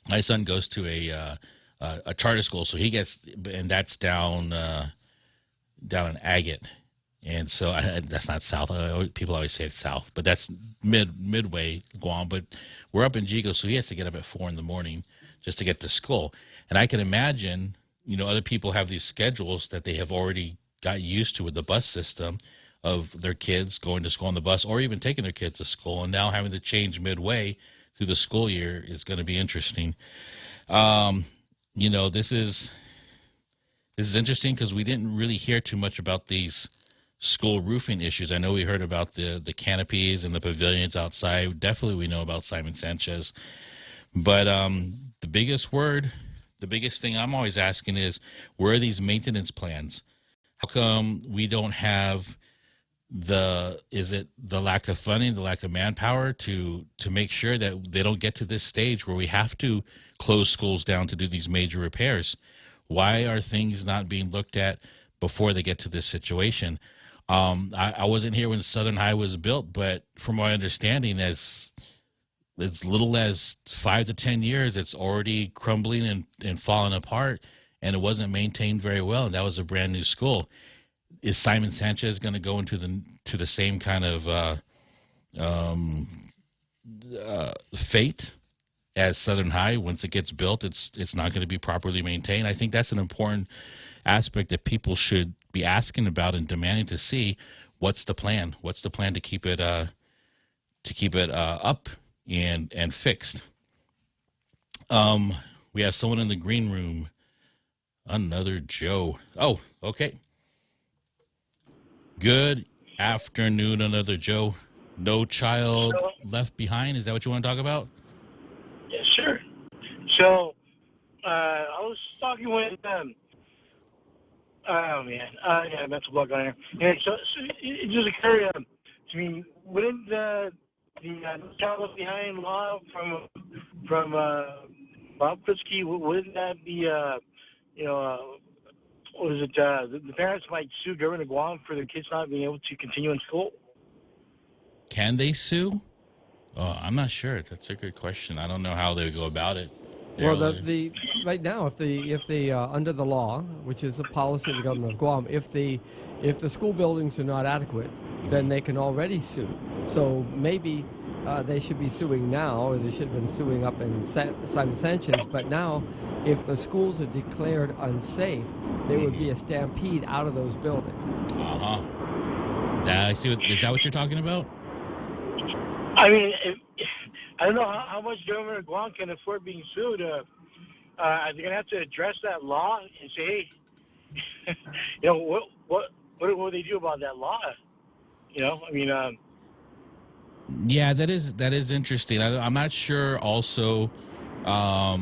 my son goes to a charter school, so he gets, and that's down in Agate, and so that's not south. People always say it's south, but that's midway Guam. But we're up in Jigo, so he has to get up at 4 a.m. just to get to school. And I can imagine, you know, other people have these schedules that they have already got used to with the bus system of their kids going to school on the bus, or even taking their kids to school, and now having to change midway through the school year is going to be interesting. You know, this is interesting because we didn't really hear too much about these school roofing issues. I know we heard about the canopies and the pavilions outside. Definitely we know about Simon Sanchez. But the biggest thing I'm always asking is, where are these maintenance plans? How come we don't have is it the lack of funding, the lack of manpower to make sure that they don't get to this stage where we have to close schools down to do these major repairs? Why are things not being looked at before they get to this situation? I wasn't here when Southern High was built, but from my understanding, as little as 5 to 10 years, it's already crumbling and falling apart, and it wasn't maintained very well, and that was a brand new school. Is Simon Sanchez going to go into the same kind of fate as Southern High? Once it gets built, it's not going to be properly maintained. I think that's an important aspect that people should be asking about and demanding to see. What's the plan? What's the plan to keep it up and fixed? We have someone in the green room. Another Joe. Oh, okay. Good afternoon, another Joe. No Child Left Behind. Is that what you want to talk about? Yeah, sure. So, I was talking with, mental block on here. And so it just occurred to me, wouldn't the Child Left Behind law from Bob Klitzkie, wouldn't that be, the parents might sue government of Guam for their kids not being able to continue in school? Can they sue? Oh, I'm not sure. That's a good question. I don't know how they would go about it. Well, the right now, if the under the law, which is a policy of the government of Guam, if the school buildings are not adequate, then they can already sue. So maybe they should be suing now, or they should have been suing up in Simon Sanchez. But now, if the schools are declared unsafe, there would be a stampede out of those buildings. I see. Is that what you're talking about? I mean, I don't know how much government of Guam can afford being sued. Are they going to have to address that law and say, hey, what will they do about that law? Yeah, that is interesting. I'm not sure also how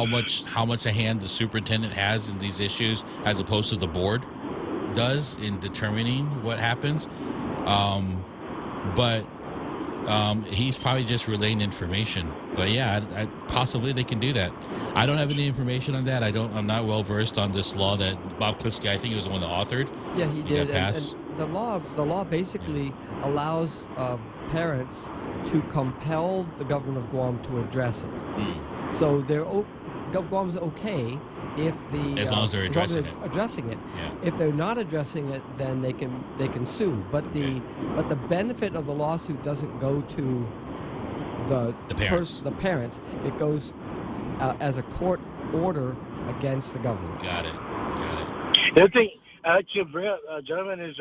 much a hand the superintendent has in these issues as opposed to the board. does in determining what happens. But he's probably just relaying information. But yeah, I possibly they can do that. I don't have any information on that. I'm not well versed on this law that Bob Klitzkie, I think he was the one that authored. Yeah, he did. And the law basically allows parents to compel the government of Guam to address it. So Guam's okay if as long as they're addressing it. Yeah. If they're not addressing it, then they can sue. But the benefit of the lawsuit doesn't go to the parents. It goes as a court order against the government. Got it. The other thing I'd like to bring up, gentlemen, is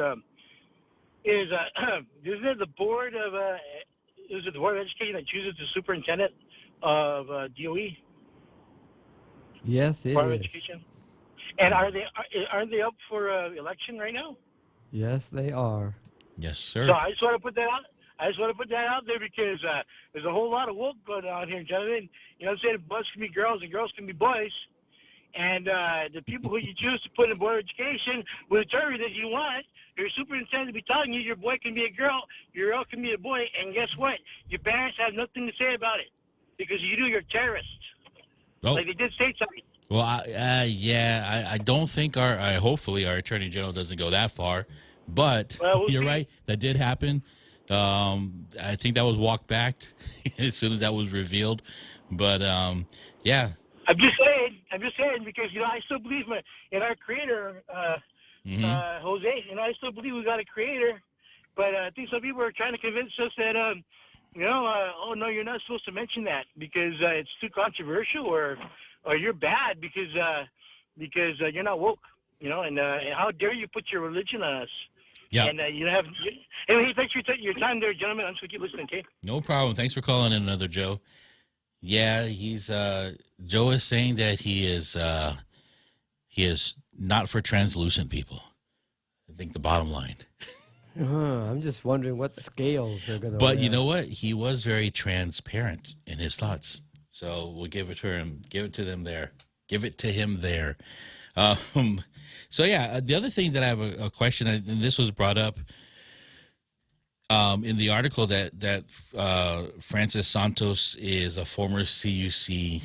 isn't it the board of the Board of Education that chooses the superintendent of DOE? Yes, it Board of is. Education. And aren't they up for election right now? Yes, they are. Yes, sir. So I just want to put that out. There because there's a whole lot of woke going on here, gentlemen. You know what I'm saying? Boys can be girls and girls can be boys. And the people who you choose to put in Board of Education will determine that you want your superintendent to be telling you your boy can be a girl, your girl can be a boy, and guess what? Your parents have nothing to say about it because you're terrorists. Oh. Like they did say something. Well, I don't think hopefully our Attorney General doesn't go that far, but you're right. That did happen. I think that was walked back as soon as that was revealed. But, yeah. I'm just saying because, I still believe in our creator, Jose. I still believe we got a creator. But I think some people are trying to convince us that, oh, no, you're not supposed to mention that because it's too controversial or you're bad because you're not woke, and how dare you put your religion on us. Yeah. And anyway, thanks for your time there, gentlemen. I'm just going to keep listening, okay? No problem. Thanks for calling in another Joe. Yeah, Joe is saying that he is not for translucent people. I think the bottom line. I'm just wondering what scales they're going to But you know what? He was very transparent in his thoughts. So we'll give it to him. Give it to them there. Give it to him there. So yeah, the other thing that I have a question, and this was brought up in the article that Francis Santos is a former CUC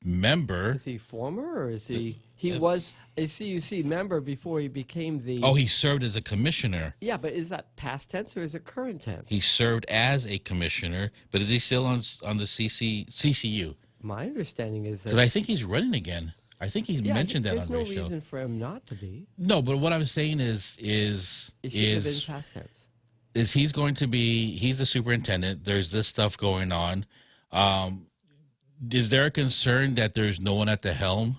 member. Is he former or is he? He was a CUC member before he became the. Oh, he served as a commissioner. Yeah, but is that past tense or is it current tense? He served as a commissioner, but is he still on the CCU? My understanding is that because I think he's running again. I think he mentioned that on There's no radio. reason for him not to be. No, but what I'm saying is It should have been past tense. He's the superintendent. There's this stuff going on. Is there a concern that there's no one at the helm?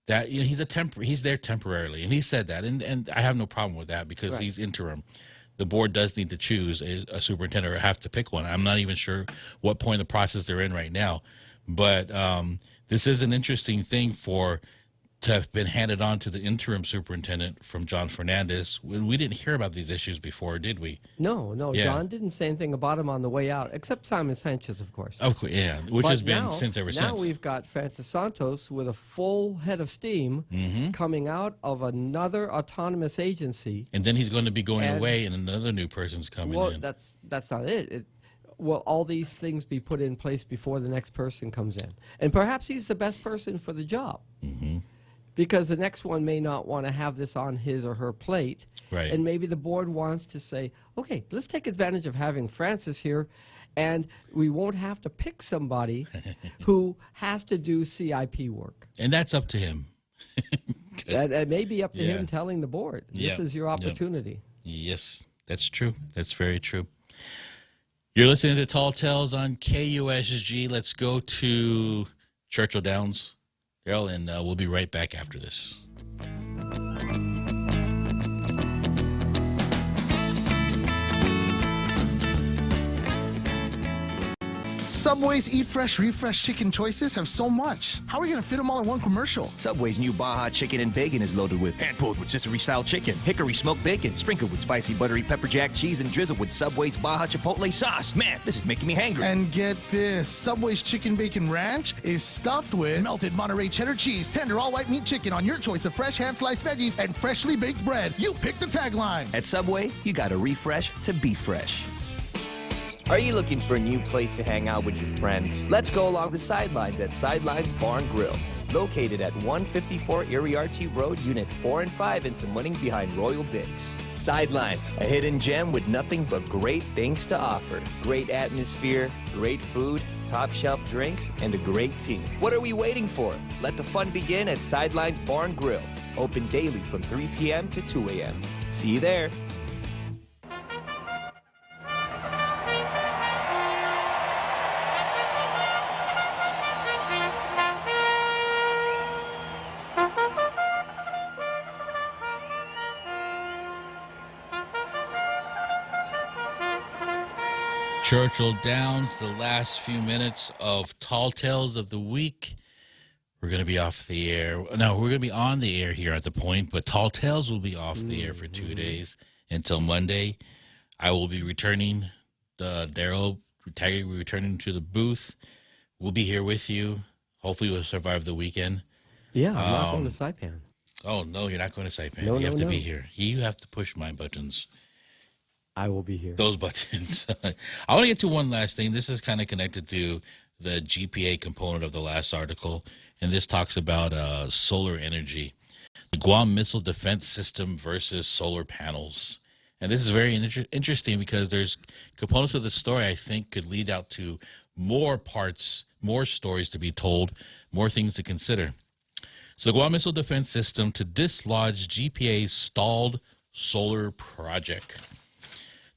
That he's there temporarily, and he said that, and I have no problem with that because he's interim. The board does need to choose a superintendent or have to pick one. I'm not even sure what point of the process they're in right now, but this is an interesting thing to have been handed on to the interim superintendent from John Fernandez. We didn't hear about these issues before, did we? No. Yeah. John didn't say anything about him on the way out, except Simon Sanchez, of course. Yeah, which has been ever since. Now we've got Francis Santos with a full head of steam coming out of another autonomous agency. And then he's going to be going away, and another new person's coming in. That's not it. Will all these things be put in place before the next person comes in? And perhaps he's the best person for the job. Because the next one may not want to have this on his or her plate. Right. And maybe the board wants to say, okay, let's take advantage of having Francis here, and we won't have to pick somebody who has to do CIP work. And that's up to him. That may be up to him telling the board, this is your opportunity. Yes, that's true. That's very true. You're listening to Tall Tales on KUSG. Let's go to Churchill Downs. Daryl, and we'll be right back after this. Subway's Eat Fresh, Refresh chicken choices have so much. How are we going to fit them all in one commercial? Subway's new Baja Chicken and Bacon is loaded with hand-pulled rotisserie-style chicken, hickory smoked bacon, sprinkled with spicy buttery pepper jack cheese, and drizzled with Subway's Baja Chipotle sauce. Man, this is making me hangry. And get this, Subway's Chicken Bacon Ranch is stuffed with melted Monterey cheddar cheese, tender all-white meat chicken on your choice of fresh hand-sliced veggies, and freshly baked bread. You pick the tagline. At Subway, you gotta refresh to be fresh. Are you looking for a new place to hang out with your friends? Let's go along the sidelines at Sidelines Bar and Grill. Located at 154 Iriarty Road, Unit 4 and 5 in Tamuning behind Royal Bigs. Sidelines, a hidden gem with nothing but great things to offer. Great atmosphere, great food, top shelf drinks, and a great team. What are we waiting for? Let the fun begin at Sidelines Bar and Grill. Open daily from 3 p.m. to 2 a.m. See you there. Churchill Downs, the last few minutes of Tall Tales of the Week. We're going to be off the air. No, we're going to be on the air here at the point, but Tall Tales will be off the air for 2 days until Monday. I will be returning. Daryl will be returning to the booth. We'll be here with you. Hopefully we'll survive the weekend. Yeah, I'm not going to Saipan. Oh, no, you're not going to Saipan. No, you have to no. be here. You have to push my buttons. I will be here. Those buttons. I want to get to one last thing. This is kind of connected to the GPA component of the last article, and this talks about solar energy, the Guam Missile Defense System versus solar panels. And this is very interesting because there's components of the story I think could lead out to more parts, more stories to be told, more things to consider. So the Guam Missile Defense System to dislodge GPA's stalled solar project.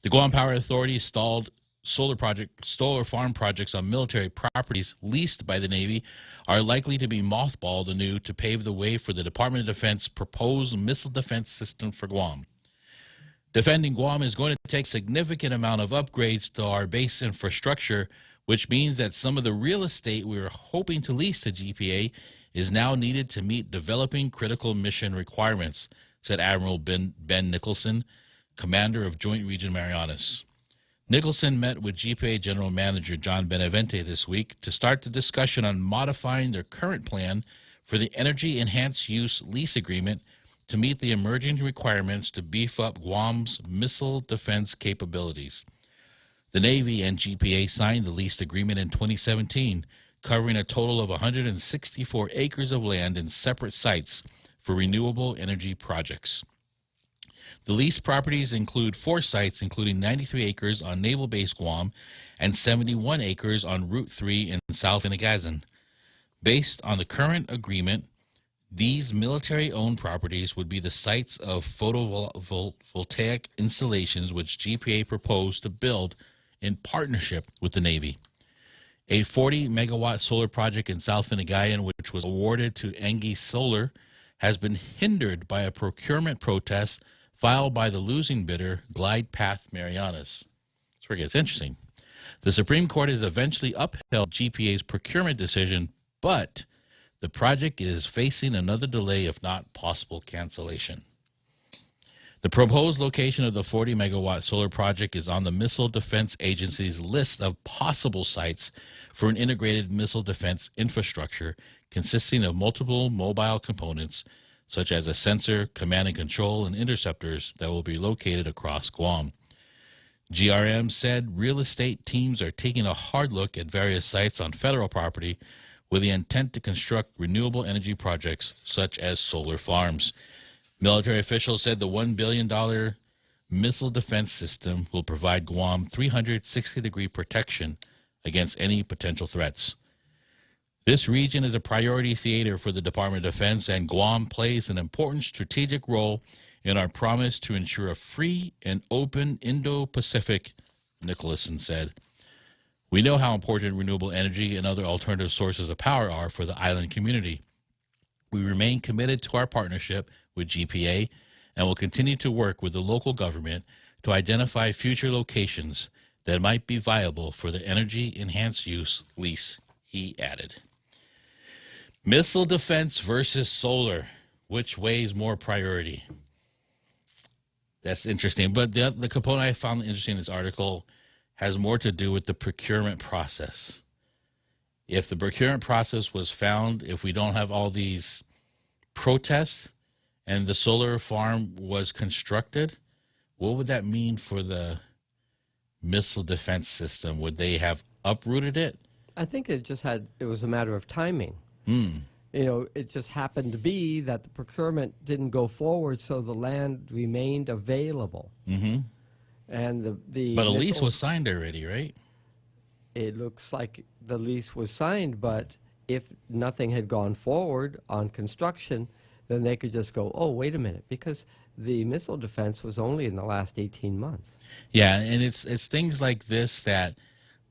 The Guam Power Authority stalled solar farm projects on military properties leased by the Navy are likely to be mothballed anew to pave the way for the Department of Defense proposed missile defense system for Guam. Defending Guam is going to take a significant amount of upgrades to our base infrastructure, which means that some of the real estate we were hoping to lease to GPA is now needed to meet developing critical mission requirements, said Admiral Ben Nicholson, commander of Joint Region Marianas. Nicholson met with GPA General Manager John Benavente this week to start the discussion on modifying their current plan for the Energy Enhanced Use Lease Agreement to meet the emerging requirements to beef up Guam's missile defense capabilities. The Navy and GPA signed the lease agreement in 2017, covering a total of 164 acres of land in separate sites for renewable energy projects. The leased properties include 4 sites, including 93 acres on Naval Base Guam and 71 acres on Route 3 in South Inagazan. Based on the current agreement, these military-owned properties would be the sites of photovoltaic installations which GPA proposed to build in partnership with the Navy. A 40-megawatt solar project in South Finagayan, which was awarded to Engie Solar, has been hindered by a procurement protest filed by the losing bidder, Glide Path Marianas. That's where it gets interesting. The Supreme Court has eventually upheld GPA's procurement decision, but the project is facing another delay, if not possible cancellation. The proposed location of the 40-megawatt solar project is on the Missile Defense Agency's list of possible sites for an integrated missile defense infrastructure consisting of multiple mobile components, such as a sensor, command and control, and interceptors that will be located across Guam. GRM said real estate teams are taking a hard look at various sites on federal property with the intent to construct renewable energy projects such as solar farms. Military officials said the $1 billion missile defense system will provide Guam 360-degree protection against any potential threats. This region is a priority theater for the Department of Defense, and Guam plays an important strategic role in our promise to ensure a free and open Indo-Pacific, Nicholson said. We know how important renewable energy and other alternative sources of power are for the island community. We remain committed to our partnership with GPA and will continue to work with the local government to identify future locations that might be viable for the energy enhanced use lease, he added. Missile defense versus solar. Which weighs more priority? That's interesting. But the component I found interesting in this article has more to do with the procurement process. If the procurement process was found, if we don't have all these protests and the solar farm was constructed, what would that mean for the missile defense system? Would they have uprooted it? I think it was a matter of timing. It just happened to be that the procurement didn't go forward, so the land remained available. Mm-hmm. And but a lease was signed already, right? It looks like the lease was signed, but if nothing had gone forward on construction, then they could just go, oh, wait a minute, because the missile defense was only in the last 18 months. Yeah, and it's things like this that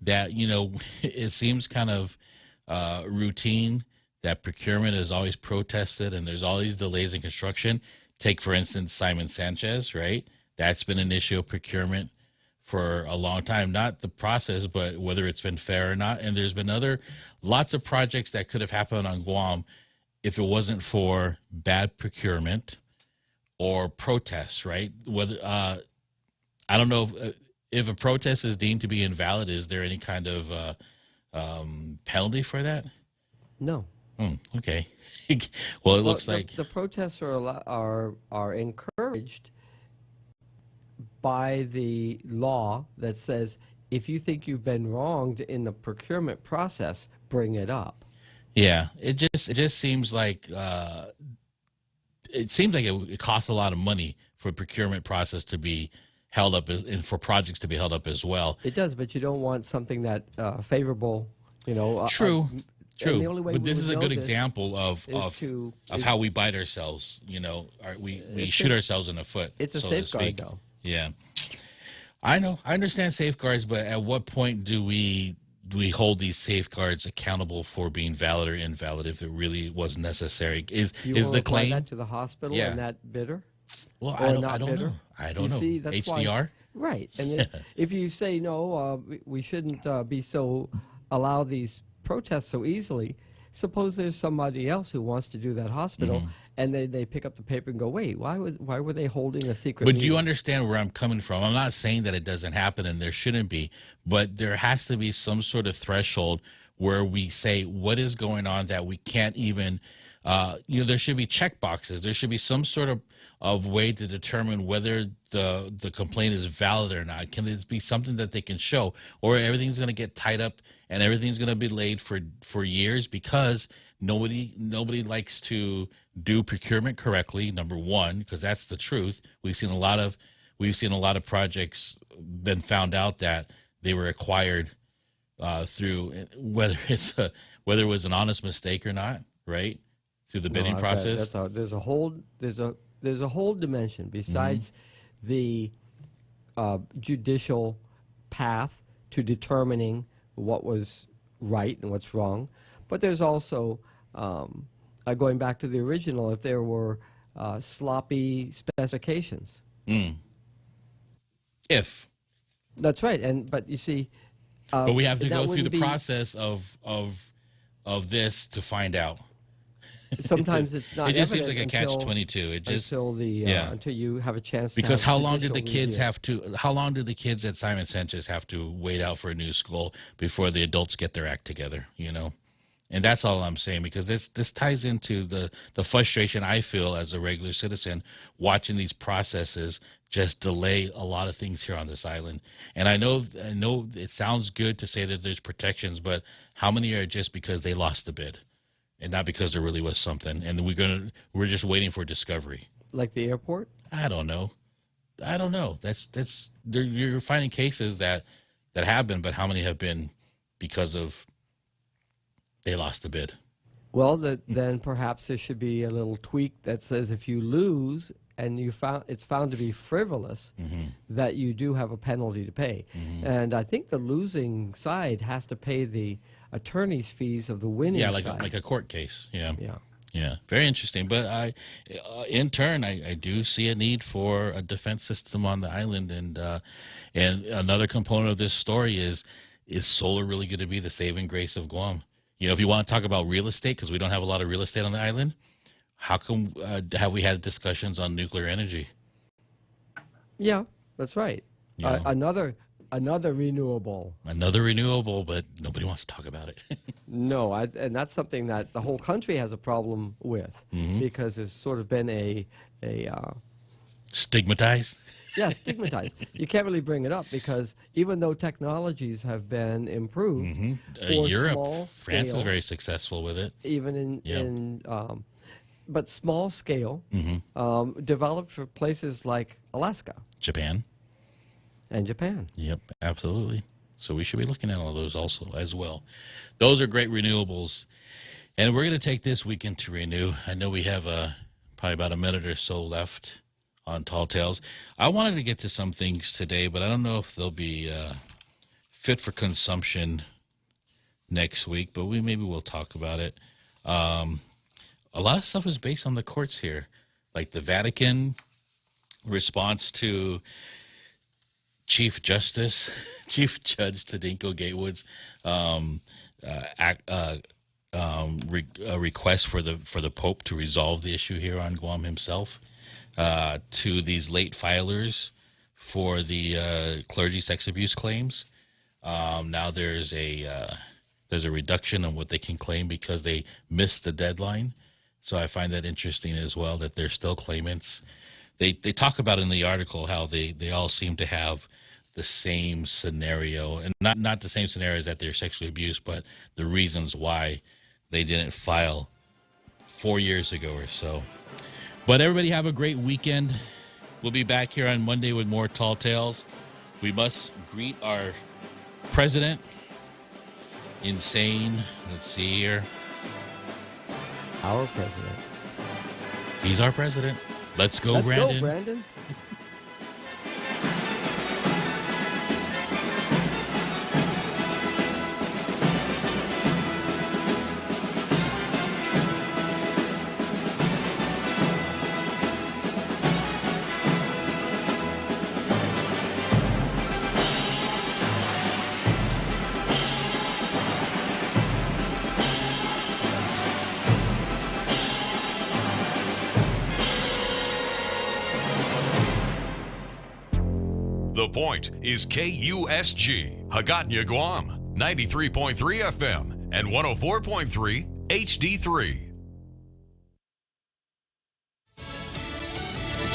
it seems kind of routine that procurement is always protested and there's all these delays in construction. Take, for instance, Simon Sanchez, right? That's been an issue of procurement for a long time. Not the process, but whether it's been fair or not. And there's been lots of projects that could have happened on Guam if it wasn't for bad procurement or protests, right? Whether I don't know if a protest is deemed to be invalid, is there any kind of penalty for that? No. Okay. Well, it looks like the protests are encouraged by the law that says if you think you've been wronged in the procurement process, bring it up. Yeah, it just seems like it costs a lot of money for procurement process to be held up and for projects to be held up as well. It does, but you don't want something that favorable. True. True, but this is a good example of how we bite ourselves. We shoot ourselves in the foot. It's a so safeguard, though. Yeah, I know. I understand safeguards, but at what point do we hold these safeguards accountable for being valid or invalid if it really was necessary? Is the claim that to the hospital and that bidder? Well, I don't know. I don't know. See, that's HDR, right? And if you say no, we shouldn't allow these protests so easily. Suppose there's somebody else who wants to do that hospital, and they pick up the paper and go, wait, why were they holding a secret But meeting? do you understand where I'm coming from? I'm not saying that it doesn't happen and there shouldn't be, but there has to be some sort of threshold where we say what is going on that we can't even, there should be check boxes. There should be some sort of way to determine whether the complaint is valid or not. Can it be something that they can show, or everything's going to get tied up and everything's going to be laid for years because nobody likes to do procurement correctly, number one, because that's the truth. We've seen a lot of projects been found out that they were acquired through whether it was an honest mistake or not, right? Through the bidding process. There's a whole dimension besides the judicial path to determining what was right and what's wrong, but there's also going back to the original, if there were sloppy specifications. If that's right, but you see, but we have to go through the process of this to find out. Sometimes it's not. It just seems like a catch-22. Until you have a chance. Because to how long did the kids have to? How long did the kids at Simon Sanchez have to wait out for a new school before the adults get their act together? And that's all I'm saying, because this ties into the frustration I feel as a regular citizen watching these processes just delay a lot of things here on this island. And I know it sounds good to say that there's protections, but how many are just because they lost the bid? And not because there really was something, and we're just waiting for discovery. Like the airport? I don't know. You're finding cases that have been, but how many have been because of they lost the bid? Well, then perhaps there should be a little tweak that says if you lose and it's found to be frivolous, that you do have a penalty to pay. And I think the losing side has to pay the attorney's fees of the winning side. Like a court case. Yeah. Yeah, very interesting. But in turn, I do see a need for a defense system on the island. And another component of this story is solar really going to be the saving grace of Guam? You know, if you want to talk about real estate, because we don't have a lot of real estate on the island, how come have we had discussions on nuclear energy? Yeah, that's right. Yeah. Another renewable. Another renewable, but nobody wants to talk about it. No, and that's something that the whole country has a problem with because it's sort of been a stigmatized. Yeah, stigmatized. You can't really bring it up because even though technologies have been improved for Europe, small scale, France is very successful with it. Even but small scale, developed for places like Alaska, Japan. And Japan. Yep, absolutely. So we should be looking at all those also as well. Those are great renewables. And we're going to take this weekend to renew. I know we have probably about a minute or so left on Tall Tales. I wanted to get to some things today, but I don't know if they'll be fit for consumption next week, but maybe we'll talk about it. A lot of stuff is based on the courts here, like the Vatican response to Chief Judge Tadinko Gatewood's request for the Pope to resolve the issue here on Guam himself, to these late filers for the clergy sex abuse claims. Now there's a reduction in what they can claim because they missed the deadline. So I find that interesting as well, that they're still claimants. They talk about in the article how they all seem to have the same scenario, and not the same scenario as that they're sexually abused, but the reasons why they didn't file 4 years ago or so. But everybody have a great weekend. We'll be back here on Monday with more Tall Tales. We must greet our president. Insane. Let's see here. Our president. He's our president. Let's go, Brandon. Let's go, Brandon. The Point is KUSG, Hagåtña, Guam, 93.3 FM and 104.3 HD3.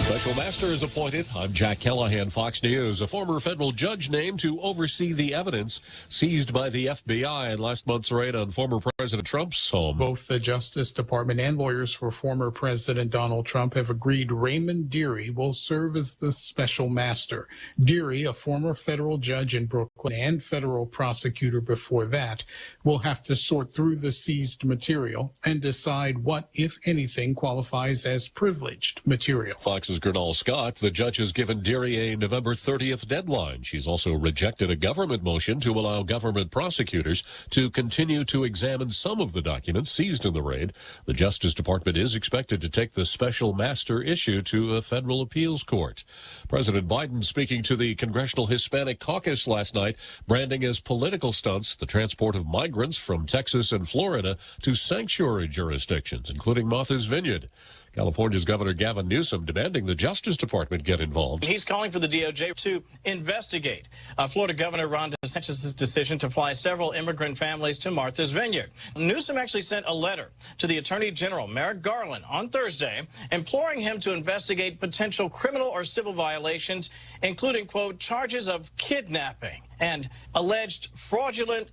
Special Master is appointed. I'm Jack Callahan, Fox News. A former federal judge named to oversee the evidence seized by the FBI in last month's raid on former President Trump's home. Both the Justice Department and lawyers for former President Donald Trump have agreed Raymond Dearie will serve as the special master. Dearie, a former federal judge in Brooklyn and federal prosecutor before that, will have to sort through the seized material and decide what, if anything, qualifies as privileged material. Fox's Gernal Scott, the judge has given Dearie a November 30th deadline. She's also rejected a government motion to allow government prosecutors to continue to examine some of the documents seized in the raid. The Justice Department is expected to take the special master issue to a federal appeals court. President Biden speaking to the Congressional Hispanic Caucus last night, branding as political stunts the transport of migrants from Texas and Florida to sanctuary jurisdictions, including Martha's Vineyard. California's Governor Gavin Newsom demanding the Justice Department get involved. He's calling for the DOJ to investigate Florida Governor Ron DeSantis' decision to fly several immigrant families to Martha's Vineyard. Newsom actually sent a letter to the Attorney General, Merrick Garland, on Thursday, imploring him to investigate potential criminal or civil violations, including, quote, charges of kidnapping and alleged fraudulent